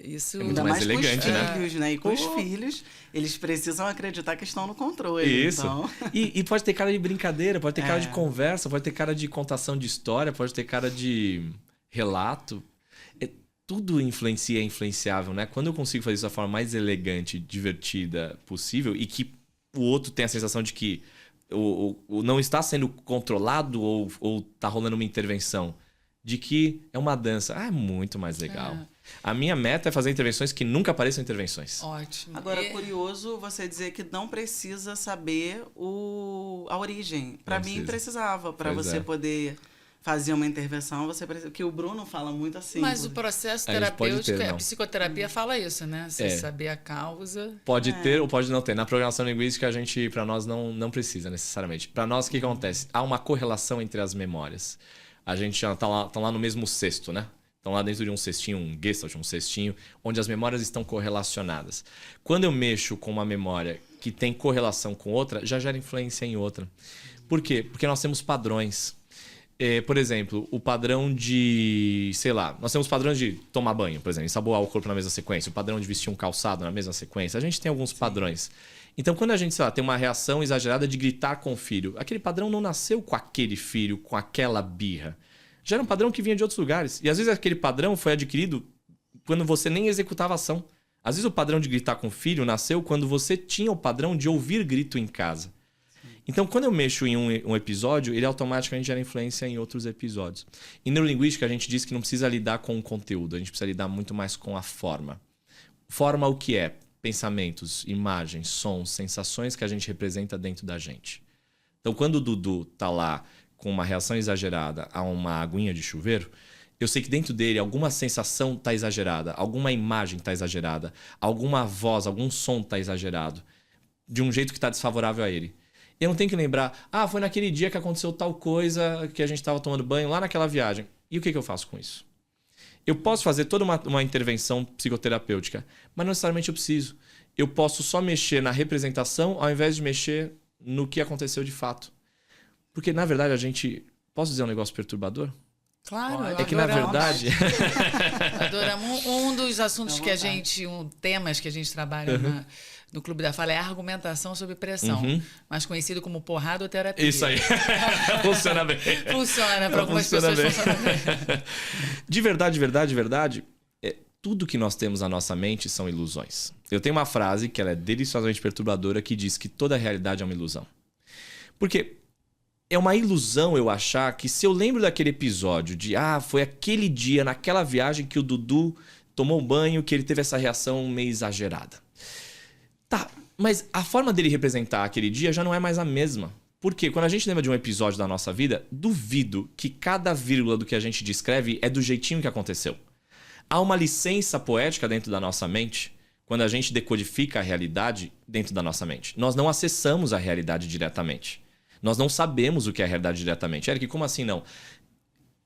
Isso é muito mais elegante, com os filhos, né? E com os filhos, eles precisam acreditar que estão no controle. Isso. Então... E pode ter cara de brincadeira, pode ter cara de conversa, pode ter cara de contação de história, pode ter cara de relato. Tudo influencia, é influenciável, né? Quando eu consigo fazer isso da forma mais elegante, divertida possível e que o outro tem a sensação de que o não está sendo controlado ou tá rolando uma intervenção, de que é uma dança. É muito mais legal. A minha meta é fazer intervenções que nunca pareçam intervenções. Ótimo. Agora, é curioso você dizer que não precisa saber a origem. Para mim, precisava. Para você poder fazia uma intervenção, você precisa... Que o Bruno fala muito assim. Mas o processo A gente pode terapêutico, ter, a não. psicoterapia fala isso, né? Você saber a causa. Pode ter ou pode não ter. Na programação linguística, para nós, não precisa necessariamente. Para nós, o que acontece? Há uma correlação entre as memórias. A gente já estão lá no mesmo cesto, né? Estão lá dentro de um cestinho, um Gestalt, um cestinho, onde as memórias estão correlacionadas. Quando eu mexo com uma memória que tem correlação com outra, já gera influência em outra. Por quê? Porque nós temos padrões. Por exemplo, o padrão de... Sei lá, nós temos padrões de tomar banho, por exemplo, ensaboar o corpo na mesma sequência, o padrão de vestir um calçado na mesma sequência. A gente tem alguns padrões. Então, quando a gente, sei lá, tem uma reação exagerada de gritar com o filho, aquele padrão não nasceu com aquele filho, com aquela birra. Já era um padrão que vinha de outros lugares. E às vezes aquele padrão foi adquirido quando você nem executava a ação. Às vezes o padrão de gritar com o filho nasceu quando você tinha o padrão de ouvir grito em casa. Então, quando eu mexo em um episódio, ele automaticamente gera influência em outros episódios. Em neurolinguística, a gente diz que não precisa lidar com o conteúdo, a gente precisa lidar muito mais com a forma. Forma o que é? Pensamentos, imagens, sons, sensações que a gente representa dentro da gente. Então, quando o Dudu tá lá com uma reação exagerada a uma aguinha de chuveiro, eu sei que dentro dele alguma sensação tá exagerada, alguma imagem tá exagerada, alguma voz, algum som tá exagerado, de um jeito que tá desfavorável a ele. Eu não tenho que lembrar, foi naquele dia que aconteceu tal coisa, que a gente estava tomando banho, lá naquela viagem. E o que eu faço com isso? Eu posso fazer toda uma intervenção psicoterapêutica, mas não necessariamente eu preciso. Eu posso só mexer na representação ao invés de mexer no que aconteceu de fato. Porque, na verdade, a gente... Posso dizer um negócio perturbador? Claro, É que, na verdade... Adoramos. Um dos assuntos que a gente... temas que a gente trabalha no Clube da Fala é a argumentação sob pressão. Mais conhecido como porradoterapia. Isso aí. Funciona bem. Funciona. Para algumas pessoas funciona bem. De verdade, tudo que nós temos na nossa mente são ilusões. Eu tenho uma frase que ela é deliciosamente perturbadora que diz que toda a realidade é uma ilusão. Porque é uma ilusão eu achar que se eu lembro daquele episódio de foi aquele dia, naquela viagem que o Dudu tomou banho, que ele teve essa reação meio exagerada. Tá, mas a forma dele representar aquele dia já não é mais a mesma. Porque quando a gente lembra de um episódio da nossa vida, duvido que cada vírgula do que a gente descreve é do jeitinho que aconteceu. Há uma licença poética dentro da nossa mente quando a gente decodifica a realidade dentro da nossa mente. Nós não acessamos a realidade diretamente. Nós não sabemos o que é a realidade diretamente. Eric, como assim não?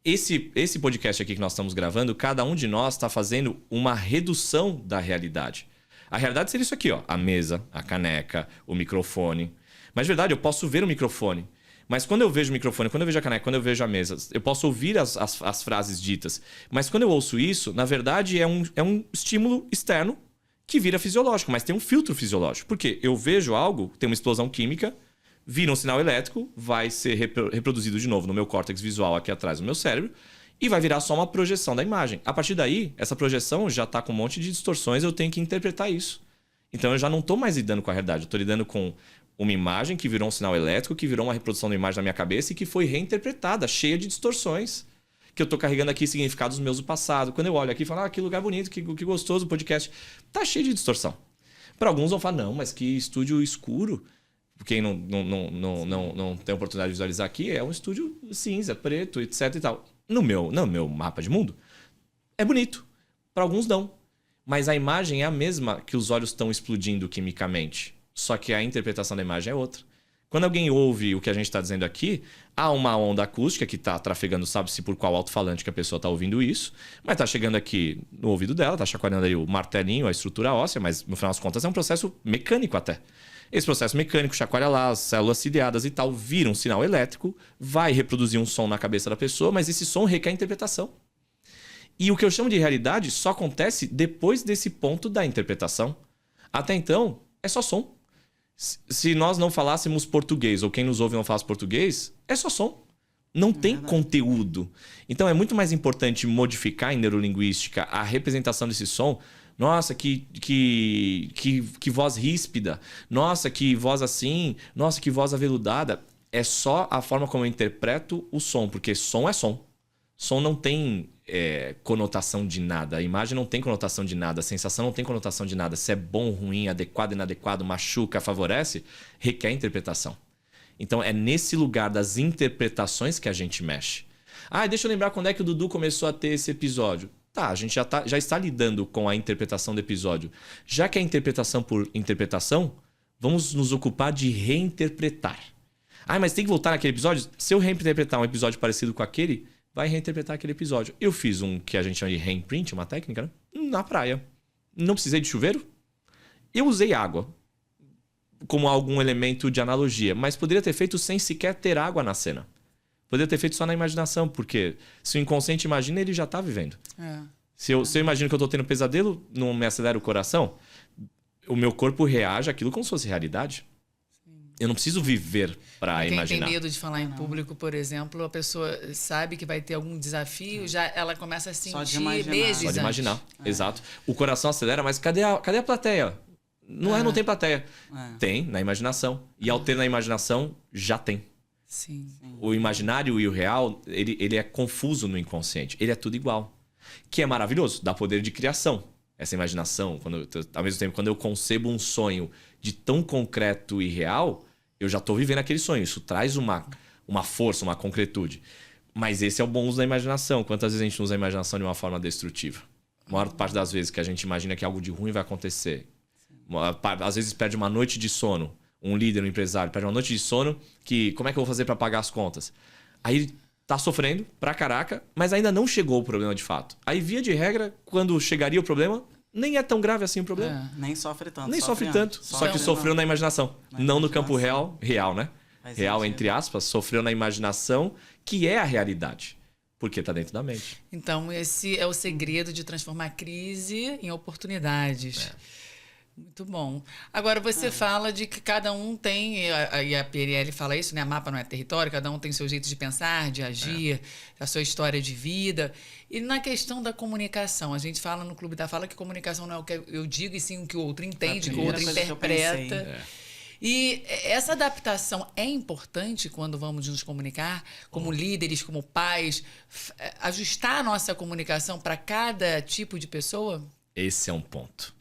Esse podcast aqui que nós estamos gravando, cada um de nós está fazendo uma redução da realidade. A realidade seria isso aqui, ó, a mesa, a caneca, o microfone. Mas, de verdade, eu posso ver o microfone. Mas quando eu vejo o microfone, quando eu vejo a caneca, quando eu vejo a mesa, eu posso ouvir as frases ditas. Mas quando eu ouço isso, na verdade, é um estímulo externo que vira fisiológico, mas tem um filtro fisiológico. Por quê? Eu vejo algo, tem uma explosão química, vira um sinal elétrico, vai ser reproduzido de novo no meu córtex visual aqui atrás do meu cérebro e vai virar só uma projeção da imagem. A partir daí, essa projeção já está com um monte de distorções, eu tenho que interpretar isso. Então eu já não estou mais lidando com a realidade, eu estou lidando com uma imagem que virou um sinal elétrico, que virou uma reprodução da imagem na minha cabeça e que foi reinterpretada, cheia de distorções. Que eu estou carregando aqui significados meus do passado. Quando eu olho aqui e falo, que lugar bonito, que gostoso o podcast. Tá cheio de distorção. Para alguns vão falar, não, mas que estúdio escuro. Quem não tem oportunidade de visualizar aqui, é um estúdio cinza, preto, etc e tal. No meu mapa de mundo, é bonito. Para alguns não. Mas a imagem é a mesma que os olhos estão explodindo quimicamente. Só que a interpretação da imagem é outra. Quando alguém ouve o que a gente está dizendo aqui, há uma onda acústica que está trafegando, sabe-se por qual alto-falante que a pessoa está ouvindo isso, mas está chegando aqui no ouvido dela, está chacoalhando aí o martelinho, a estrutura óssea, mas no final das contas é um processo mecânico até. Esse processo mecânico chacoalha lá, as células ciliadas e tal, vira um sinal elétrico, vai reproduzir um som na cabeça da pessoa, mas esse som requer interpretação. E o que eu chamo de realidade só acontece depois desse ponto da interpretação. Até então, é só som. Se nós não falássemos português, ou quem nos ouve não fala português, é só som. Não tem conteúdo. Então é muito mais importante modificar em neurolinguística a representação desse som. Nossa, que voz ríspida. Nossa, que voz assim. Nossa, que voz aveludada. É só a forma como eu interpreto o som, porque som é som. Som não tem conotação de nada. A imagem não tem conotação de nada. A sensação não tem conotação de nada. Se é bom, ruim, adequado, inadequado, machuca, favorece, requer interpretação. Então é nesse lugar das interpretações que a gente mexe. Ah, deixa eu lembrar quando é que o Dudu começou a ter esse episódio. Tá, a gente já está lidando com a interpretação do episódio. Já que é interpretação por interpretação, vamos nos ocupar de reinterpretar. Ah, mas tem que voltar naquele episódio? Se eu reinterpretar um episódio parecido com aquele, vai reinterpretar aquele episódio. Eu fiz um que a gente chama de reimprint, uma técnica, né? Na praia. Não precisei de chuveiro. Eu usei água como algum elemento de analogia, mas poderia ter feito sem sequer ter água na cena. Poderia ter feito só na imaginação, porque se o inconsciente imagina, ele já está vivendo. Se eu imagino que eu estou tendo pesadelo, não me acelera o coração, o meu corpo reage àquilo como se fosse realidade. Eu não preciso viver para imaginar. Quem tem medo de falar em público, por exemplo, a pessoa sabe que vai ter algum desafio, já ela começa a sentir meses Só de imaginar, exato. O coração acelera, mas cadê a plateia? Não tem plateia. Tem, na imaginação. E ao ter na imaginação, já tem. Sim. O imaginário e o real, ele é confuso no inconsciente. Ele é tudo igual. Que é maravilhoso, dá poder de criação. Essa imaginação, ao mesmo tempo, quando eu concebo um sonho de tão concreto e real, eu já estou vivendo aquele sonho. Isso traz uma força, uma concretude. Mas esse é o bom uso da imaginação. Quantas vezes a gente usa a imaginação de uma forma destrutiva? A maior parte das vezes que a gente imagina que algo de ruim vai acontecer. Às vezes perde uma noite de sono. Um líder, um empresário, perde uma noite de sono que como é que eu vou fazer para pagar as contas? Aí ele tá sofrendo pra caraca, mas ainda não chegou o problema de fato. Aí, via de regra, quando chegaria o problema, nem é tão grave assim o problema. Nem sofre tanto. Nem sofre tanto. Só que sofreu na imaginação. Não no campo real, né? Real, entre aspas, sofreu na imaginação, que é a realidade. Porque tá dentro da mente. Então, esse é o segredo de transformar a crise em oportunidades. Muito bom. Agora, você fala de que cada um tem, e a PNL fala isso, né? A mapa não é território, cada um tem seu jeito de pensar, de agir, a sua história de vida. E na questão da comunicação, a gente fala no Clube da Fala que comunicação não é o que eu digo, e sim o que o outro entende, o que o outro interpreta. E essa adaptação é importante quando vamos nos comunicar, como líderes, como pais, ajustar a nossa comunicação para cada tipo de pessoa? Esse é um ponto.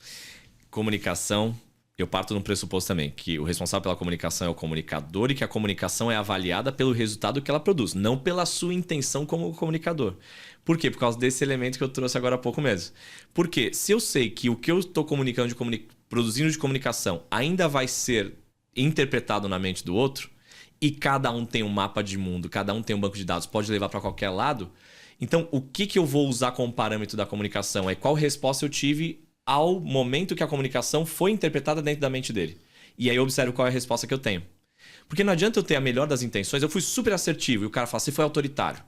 Comunicação, eu parto de um pressuposto também, que o responsável pela comunicação é o comunicador e que a comunicação é avaliada pelo resultado que ela produz, não pela sua intenção como comunicador. Por quê? Por causa desse elemento que eu trouxe agora há pouco mesmo. Porque se eu sei que o que eu estou comunicando, produzindo de comunicação ainda vai ser interpretado na mente do outro, e cada um tem um mapa de mundo, cada um tem um banco de dados, pode levar para qualquer lado, então o que eu vou usar como parâmetro da comunicação é qual resposta eu tive ao momento que a comunicação foi interpretada dentro da mente dele. E aí eu observo qual é a resposta que eu tenho. Porque não adianta eu ter a melhor das intenções, eu fui super assertivo e o cara fala, você foi autoritário.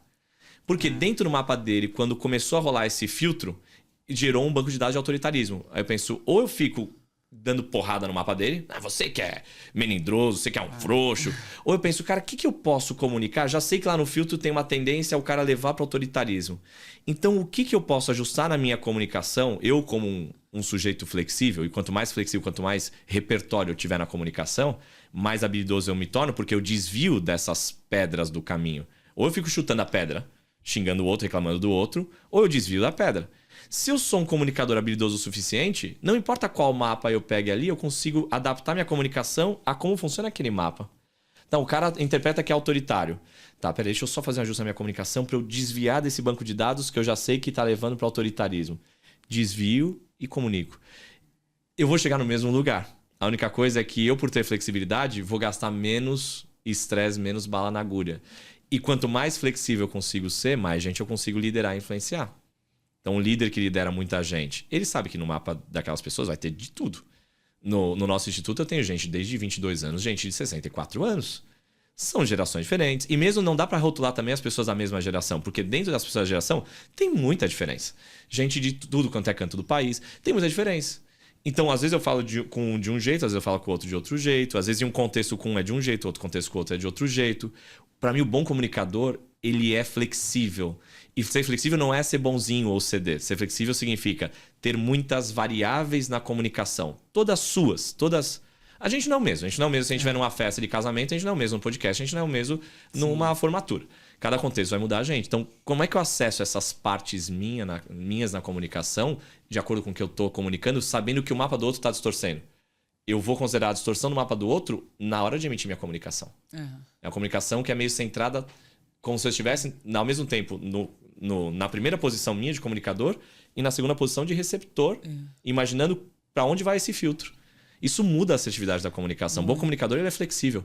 Porque dentro do mapa dele, quando começou a rolar esse filtro, gerou um banco de dados de autoritarismo. Aí eu penso, ou eu fico dando porrada no mapa dele, você que é melindroso, você que é um frouxo. Ou eu penso, cara, o que eu posso comunicar? Já sei que lá no filtro tem uma tendência ao cara levar para o autoritarismo. Então, o que eu posso ajustar na minha comunicação, eu como um sujeito flexível, e quanto mais flexível, quanto mais repertório eu tiver na comunicação, mais habilidoso eu me torno, porque eu desvio dessas pedras do caminho. Ou eu fico chutando a pedra, xingando o outro, reclamando do outro, ou eu desvio da pedra. Se eu sou um comunicador habilidoso o suficiente, não importa qual mapa eu pegue ali, eu consigo adaptar minha comunicação a como funciona aquele mapa. Então, o cara interpreta que é autoritário. Tá, peraí, deixa eu só fazer um ajuste na minha comunicação para eu desviar desse banco de dados que eu já sei que está levando para o autoritarismo. Desvio e comunico. Eu vou chegar no mesmo lugar. A única coisa é que eu, por ter flexibilidade, vou gastar menos estresse, menos bala na agulha. E quanto mais flexível eu consigo ser, mais gente eu consigo liderar e influenciar. Então, um líder que lidera muita gente, ele sabe que no mapa daquelas pessoas vai ter de tudo. No nosso instituto eu tenho gente desde 22 anos, gente de 64 anos. São gerações diferentes. E mesmo não dá para rotular também as pessoas da mesma geração, porque dentro das pessoas da geração tem muita diferença. Gente de tudo quanto é canto do país, tem muita diferença. Então, às vezes eu falo de um jeito, às vezes eu falo com o outro de outro jeito. Às vezes em um contexto com um é de um jeito, outro contexto com o outro é de outro jeito. Para mim, o bom comunicador, ele é flexível. E ser flexível não é ser bonzinho ou ceder. Ser flexível significa ter muitas variáveis na comunicação. Todas suas, todas... A gente não é o mesmo. Se a gente estiver numa festa de casamento, a gente não é o mesmo no podcast, a gente não é o mesmo numa formatura. Cada contexto vai mudar a gente. Então, como é que eu acesso essas partes minhas na comunicação, de acordo com o que eu estou comunicando, sabendo que o mapa do outro está distorcendo? Eu vou considerar a distorção do mapa do outro na hora de emitir minha comunicação. É uma comunicação que é meio centrada como se eu estivesse, ao mesmo tempo, na primeira posição minha de comunicador e na segunda posição de receptor, imaginando para onde vai esse filtro. Isso muda a assertividade da comunicação. Bom comunicador, ele é flexível.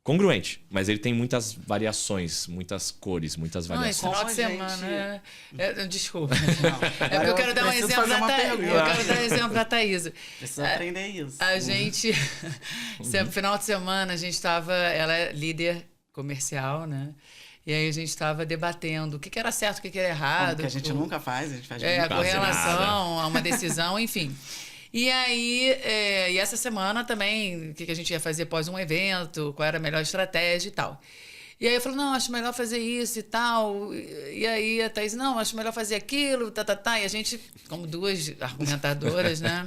Congruente, mas ele tem muitas variações, muitas cores, muitas variações. Não, esse final de semana... Desculpa. É porque eu quero dar um exemplo da Thaís. Eu quero dar um exemplo da Thaís. Precisa aprender isso. A gente... Final de semana, a gente estava... Ela é líder comercial, né? E aí a gente estava debatendo o que era certo, o que era errado. Que a gente nunca faz, a gente faz com relação a uma decisão, enfim... E aí, e essa semana também, o que a gente ia fazer após um evento, qual era a melhor estratégia e tal. E aí eu falei, não, acho melhor fazer isso e tal. E aí a Thaís, não, acho melhor fazer aquilo, E a gente, como duas argumentadoras, né?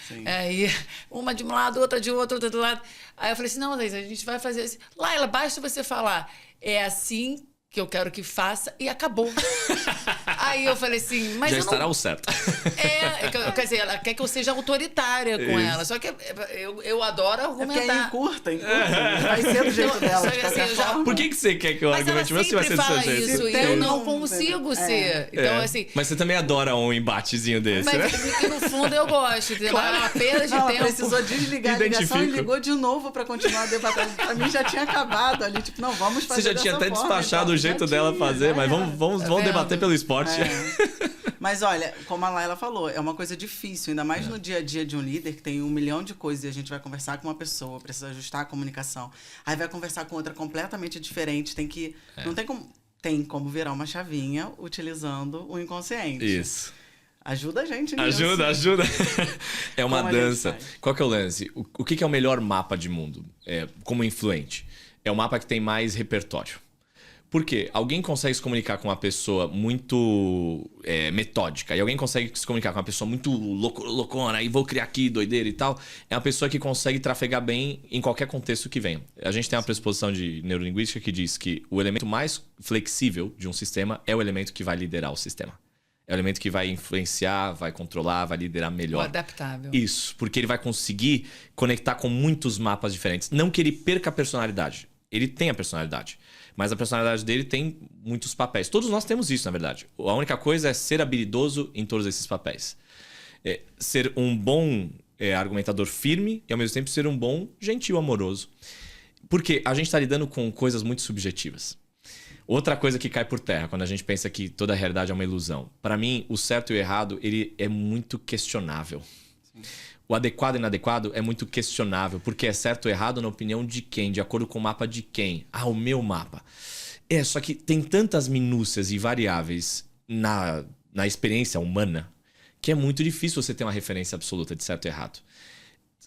Sim. Aí, uma de um lado, outra de outro, outra do lado. Aí eu falei assim, não, Thaís, a gente vai fazer assim. Laila, basta você falar, é assim que eu quero que faça, e acabou. Aí eu falei assim, mas já eu estará não... o certo. Quer dizer, ela quer que eu seja autoritária com ela. Só que eu adoro argumentar. É encurta. Vai ser do jeito dela. Por que você quer que eu argumente? Mas você vai ser do seu jeito. Isso, e eu não consigo ser. Então, assim... Mas você também adora um embatezinho desse, mas né? no fundo eu gosto. Claro. É uma perda de tempo. Ela precisou desligar a ligação e ligou de novo pra continuar debatendo. Pra mim já tinha acabado ali. Tipo, não, vamos fazer Você já tinha até despachado o jeito dela fazer, mas vamos debater pelo esporte. Mas olha, como a Laila falou, é uma coisa difícil, ainda mais no dia a dia de um líder que tem 1 milhão de coisas e a gente vai conversar com uma pessoa, precisa ajustar a comunicação, aí vai conversar com outra completamente diferente, não tem como virar uma chavinha utilizando o inconsciente. Isso. Ajuda a gente nisso. Ajuda. É uma Como dança. Qual que é o lance? O que é o melhor mapa de mundo como influente? É o mapa que tem mais repertório. Por quê? Alguém consegue se comunicar com uma pessoa muito metódica e alguém consegue se comunicar com uma pessoa muito loucona e vou criar aqui, doideira e tal. É uma pessoa que consegue trafegar bem em qualquer contexto que venha. A gente tem uma pressuposição de neurolinguística que diz que o elemento mais flexível de um sistema é o elemento que vai liderar o sistema. É o elemento que vai influenciar, vai controlar, vai liderar melhor. O adaptável. Isso, porque ele vai conseguir conectar com muitos mapas diferentes. Não que ele perca a personalidade. Ele tem a personalidade. Mas a personalidade dele tem muitos papéis. Todos nós temos isso, na verdade. A única coisa é ser habilidoso em todos esses papéis. Ser um bom argumentador firme e, ao mesmo tempo, ser um bom gentil amoroso. Porque a gente está lidando com coisas muito subjetivas. Outra coisa que cai por terra, quando a gente pensa que toda a realidade é uma ilusão. Para mim, o certo e o errado ele é muito questionável. Sim. O adequado e inadequado é muito questionável, porque é certo ou errado na opinião de quem? De acordo com o mapa de quem? O meu mapa. Só que tem tantas minúcias e variáveis na experiência humana que é muito difícil você ter uma referência absoluta de certo e errado.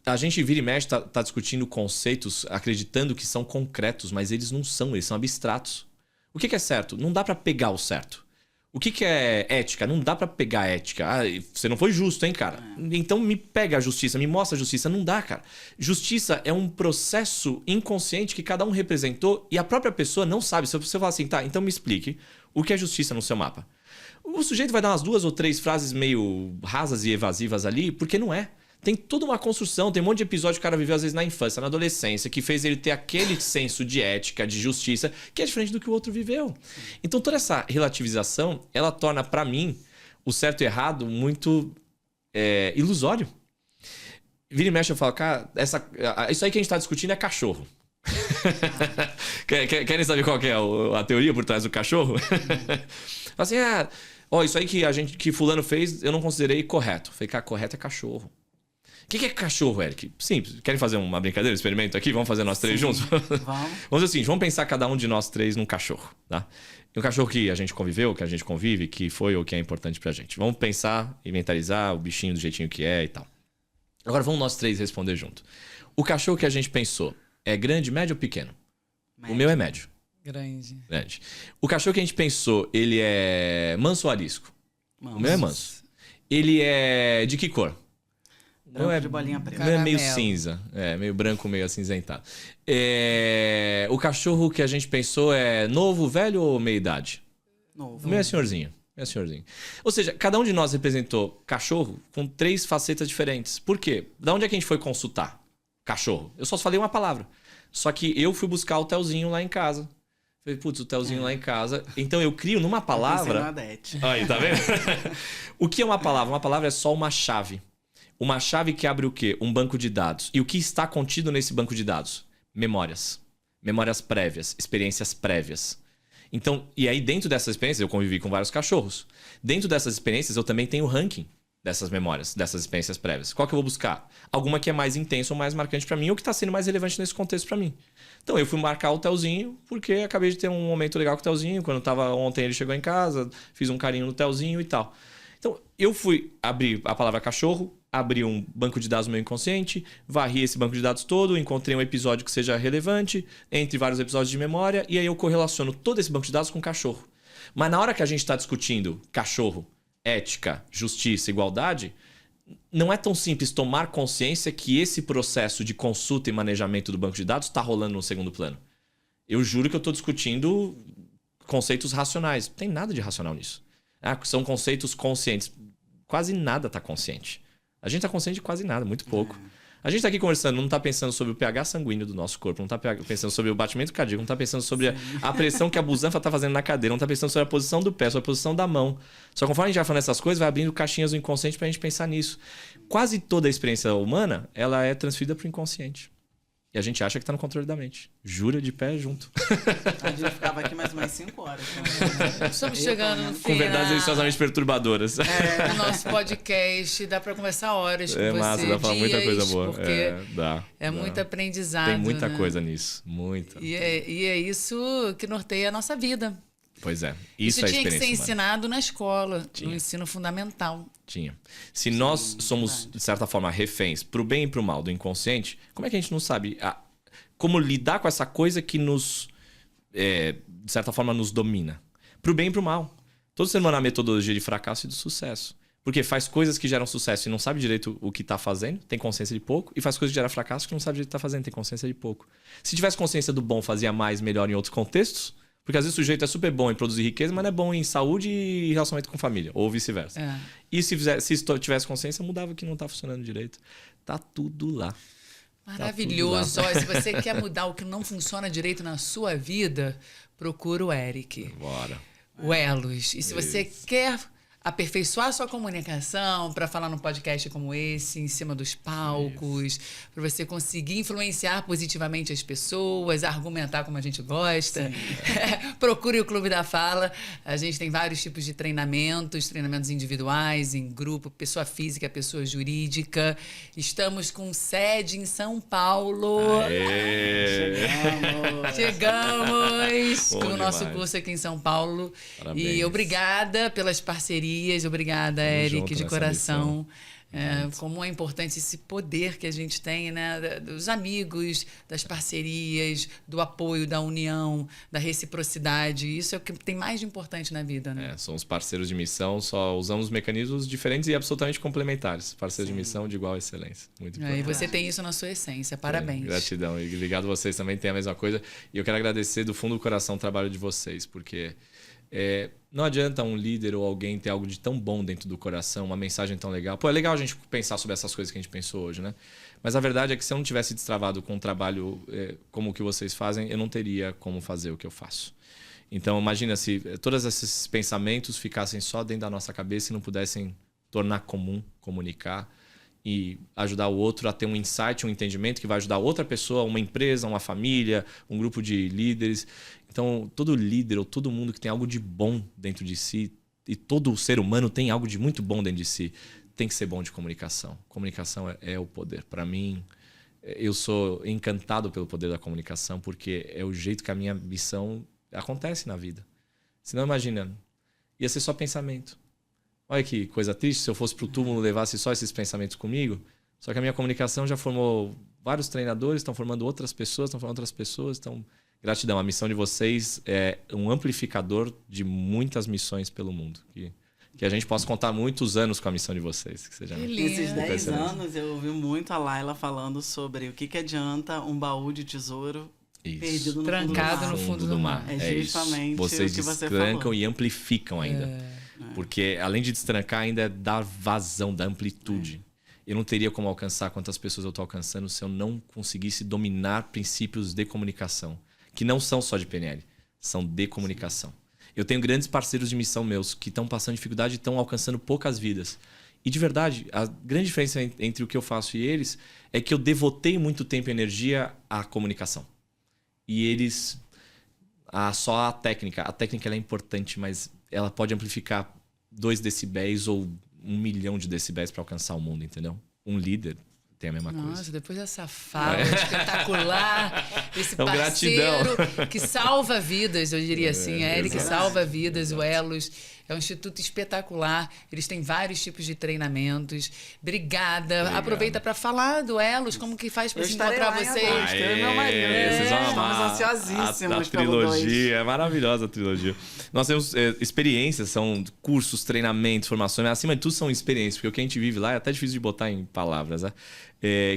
A gente vira e mexe, tá discutindo conceitos acreditando que são concretos, mas eles não são, eles são abstratos. O que é certo? Não dá para pegar o certo. O que é ética? Não dá pra pegar ética. Você não foi justo, hein, cara? Então me pega a justiça, me mostra a justiça. Não dá, cara. Justiça é um processo inconsciente que cada um representou e a própria pessoa não sabe. Se você falar assim, tá, então me explique o que é justiça no seu mapa. O sujeito vai dar umas 2 ou 3 frases meio rasas e evasivas ali, porque não é. Tem toda uma construção, tem um monte de episódio que o cara viveu às vezes na infância, na adolescência, que fez ele ter aquele senso de ética, de justiça, que é diferente do que o outro viveu. Então toda essa relativização, ela torna pra mim o certo e errado muito ilusório. Vira e mexe eu falo, cara, isso aí que a gente tá discutindo é cachorro. Querem saber qual que é a teoria por trás do cachorro? Assim, isso aí que fulano fez, eu não considerei correto. Falei, cara, correto é cachorro. O que é cachorro, Eric? Simples. Querem fazer uma brincadeira, um experimento aqui? Vamos fazer nós 3 juntos? Vamos fazer o seguinte, vamos pensar cada um de nós 3 num cachorro, tá? E um cachorro que a gente conviveu, que a gente convive, que foi ou que é importante pra gente. Vamos pensar, inventarizar o bichinho do jeitinho que é e tal. Agora vamos nós 3 responder junto. O cachorro que a gente pensou é grande, médio ou pequeno? Médio. O meu é médio. Grande. O cachorro que a gente pensou, ele é manso ou arisco? Manso. O meu é manso. Ele é de que cor? Branco de bolinha preta. É meio cinza. Meio branco, meio acinzentado. O cachorro que a gente pensou é novo, velho ou meia-idade? Novo. O meu é senhorzinho. Ou seja, cada um de nós representou cachorro com 3 facetas diferentes. Por quê? Da onde é que a gente foi consultar? Cachorro. Eu só falei uma palavra. Só que eu fui buscar o Telzinho lá em casa. Falei, putz, o Telzinho lá em casa. Então eu crio numa palavra... Aí, tá vendo? O que é uma palavra? Uma palavra é só uma chave. Uma chave que abre o quê? Um banco de dados. E o que está contido nesse banco de dados? Memórias. Memórias prévias, experiências prévias. Então, e aí dentro dessas experiências, eu convivi com vários cachorros. Dentro dessas experiências, eu também tenho ranking dessas memórias, dessas experiências prévias. Qual que eu vou buscar? Alguma que é mais intensa ou mais marcante para mim, ou que está sendo mais relevante nesse contexto para mim. Então, eu fui marcar o Telzinho, porque acabei de ter um momento legal com o Telzinho. Quando eu tava ontem, ele chegou em casa, fiz um carinho no Telzinho e tal. Então, eu fui abrir a palavra cachorro, abri um banco de dados no meu inconsciente, varri esse banco de dados todo, encontrei um episódio que seja relevante, entre vários episódios de memória, e aí eu correlaciono todo esse banco de dados com cachorro. Mas na hora que a gente está discutindo cachorro, ética, justiça, igualdade, não é tão simples tomar consciência que esse processo de consulta e manejamento do banco de dados está rolando no segundo plano. Eu juro que eu estou discutindo conceitos racionais. Não tem nada de racional nisso. São conceitos conscientes. Quase nada está consciente. A gente está consciente de quase nada, muito pouco. A gente está aqui conversando, não está pensando sobre o pH sanguíneo do nosso corpo, não está pensando sobre o batimento cardíaco, não está pensando sobre a pressão que a busanfa está fazendo na cadeira, não está pensando sobre a posição do pé, sobre a posição da mão. Só que conforme a gente vai falando essas coisas, vai abrindo caixinhas do inconsciente para a gente pensar nisso. Quase toda a experiência humana, ela é transferida para o inconsciente. E a gente acha que está no controle da mente. Jura de pé junto. A gente ficava aqui mais umas 5 horas. Estamos chegando no fim. Com verdades deliciosamente perturbadoras. O nosso podcast dá para conversar horas com você. Massa, dá pra falar muita coisa boa. Porque dá. Muito aprendizado. Tem muita né? coisa nisso. Muita. E é isso que norteia a nossa vida. Pois é. Isso é tinha que ser humana. ensinado na escola, no ensino fundamental. Tinha. Se nós somos, de certa forma, reféns pro bem e pro mal do inconsciente, como é que a gente não sabe como lidar com essa coisa que nos, de certa forma, nos domina? Pro bem e pro mal. Todo ser humano há metodologia de fracasso e de sucesso. Porque faz coisas que geram sucesso e não sabe direito o que está fazendo, tem consciência de pouco, e faz coisas que geram fracasso que não sabe direito o que está fazendo, tem consciência de pouco. Se tivesse consciência do bom, fazia mais, melhor em outros contextos. Porque às vezes o sujeito é super bom em produzir riqueza, mas não é bom em saúde e relacionamento com família, ou vice-versa. E se tivesse consciência, mudava o que não está funcionando direito. Tá tudo lá. Maravilhoso. Tá tudo lá. Se você quer mudar o que não funciona direito na sua vida, procura o Eric. Bora. O Elos. E se você quer aperfeiçoar a sua comunicação para falar num podcast como esse, em cima dos palcos, para você conseguir influenciar positivamente as pessoas, argumentar como a gente gosta. Procure o Clube da Fala. A gente tem vários tipos de treinamentos individuais, em grupo, pessoa física, pessoa jurídica. Estamos com sede em São Paulo. Aê! Chegamos com o nosso demais. curso aqui em São Paulo. Parabéns. E obrigada pelas parcerias. Obrigada, Eric, de coração. Como é importante esse poder que a gente tem, né? Dos amigos, das parcerias, do apoio, da união, da reciprocidade. Isso é o que tem mais de importante na vida, né? Somos parceiros de missão, só usamos mecanismos diferentes e absolutamente complementares. Parceiros de missão de igual excelência. Muito importante. E você tem isso na sua essência. Parabéns. Gratidão. E obrigado a vocês também, tem a mesma coisa. E eu quero agradecer do fundo do coração o trabalho de vocês, porque não adianta um líder ou alguém ter algo de tão bom dentro do coração, uma mensagem tão legal. Pô, é legal a gente pensar sobre essas coisas que a gente pensou hoje, né? Mas a verdade é que se eu não tivesse destravado com um trabalho como o que vocês fazem, eu não teria como fazer o que eu faço. Então, imagina se todos esses pensamentos ficassem só dentro da nossa cabeça e não pudessem tornar comum, comunicar e ajudar o outro a ter um insight, um entendimento que vai ajudar outra pessoa, uma empresa, uma família, um grupo de líderes. Então, todo líder ou todo mundo que tem algo de bom dentro de si, e todo ser humano tem algo de muito bom dentro de si, tem que ser bom de comunicação. Comunicação é o poder. Para mim, eu sou encantado pelo poder da comunicação, porque é o jeito que a minha missão acontece na vida. Senão, imagina, ia ser só pensamento. Olha que coisa triste, se eu fosse pro túmulo e levasse só esses pensamentos comigo. Só que a minha comunicação já formou vários treinadores, estão formando outras pessoas, Então, gratidão. A missão de vocês é um amplificador de muitas missões pelo mundo. Que a gente possa contar muitos anos com a missão de vocês. Que seja nesses 10 anos, eu ouvi muito a Laila falando sobre o que adianta um baú de tesouro perdido trancado no fundo do mar. É justamente vocês o que você destrancam falou. E amplificam ainda. Porque além de destrancar, ainda é dar vazão, dar amplitude. Eu não teria como alcançar quantas pessoas eu estou alcançando se eu não conseguisse dominar princípios de comunicação. Que não são só de PNL. são de comunicação. Eu tenho grandes parceiros de missão meus que estão passando dificuldade e estão alcançando poucas vidas. E de verdade, a grande diferença entre o que eu faço e eles é que eu devotei muito tempo e energia à comunicação. E eles... só a técnica. A técnica ela é importante, mas ela pode amplificar 2 decibéis ou 1 milhão de decibéis para alcançar o mundo, entendeu? Um líder tem a mesma coisa. Nossa, depois dessa fala espetacular, esse Então, parceiro gratidão. que salva vidas, eu diria assim, é ele que exato. salva vidas, o Exato. Elos. É um instituto espetacular, eles têm vários tipos de treinamentos. Obrigada. Obrigado. Aproveita para falar do Elos, como que faz para Eu se estarei encontrar lá em vocês. agosto. Eu e meu marido. Vocês vão Estamos amar ansiosíssimos a pelo dois. trilogia. É maravilhosa a trilogia. Nós temos experiências, são cursos, treinamentos, formações. Mas, acima de tudo, são experiências. Porque o que a gente vive lá é até difícil de botar em palavras, né?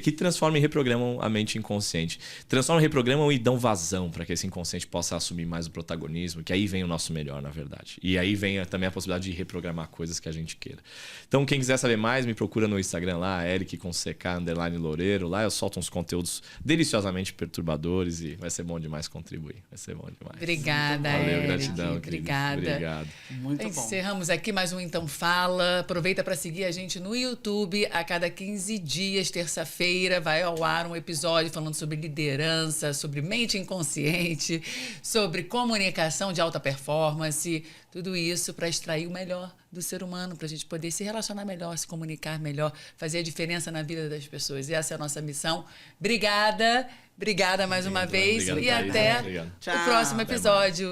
Que transformam e reprogramam a mente inconsciente. Transformam, reprogramam e dão vazão para que esse inconsciente possa assumir mais o protagonismo, que aí vem o nosso melhor, na verdade. E aí vem também a possibilidade de reprogramar coisas que a gente queira. Então, quem quiser saber mais, me procura no Instagram lá, Eric com CK_Loureiro. Lá eu solto uns conteúdos deliciosamente perturbadores e vai ser bom demais contribuir. Vai ser bom demais. Obrigada, Valeu, Eric. gratidão. querido. Obrigada. Obrigado. Muito bom. Encerramos aqui mais um Então Fala. Aproveita para seguir a gente no YouTube. A cada 15 dias, terça-feira, vai ao ar um episódio falando sobre liderança, sobre mente inconsciente, sobre comunicação de alta performance. Tudo isso para extrair o melhor do ser humano, para a gente poder se relacionar melhor, se comunicar melhor, fazer a diferença na vida das pessoas. E essa é a nossa missão. Obrigada. Obrigada mais uma vez. Obrigado, e Thaís. até Obrigado. o próximo episódio.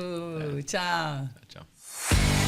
Tchau. Tchau.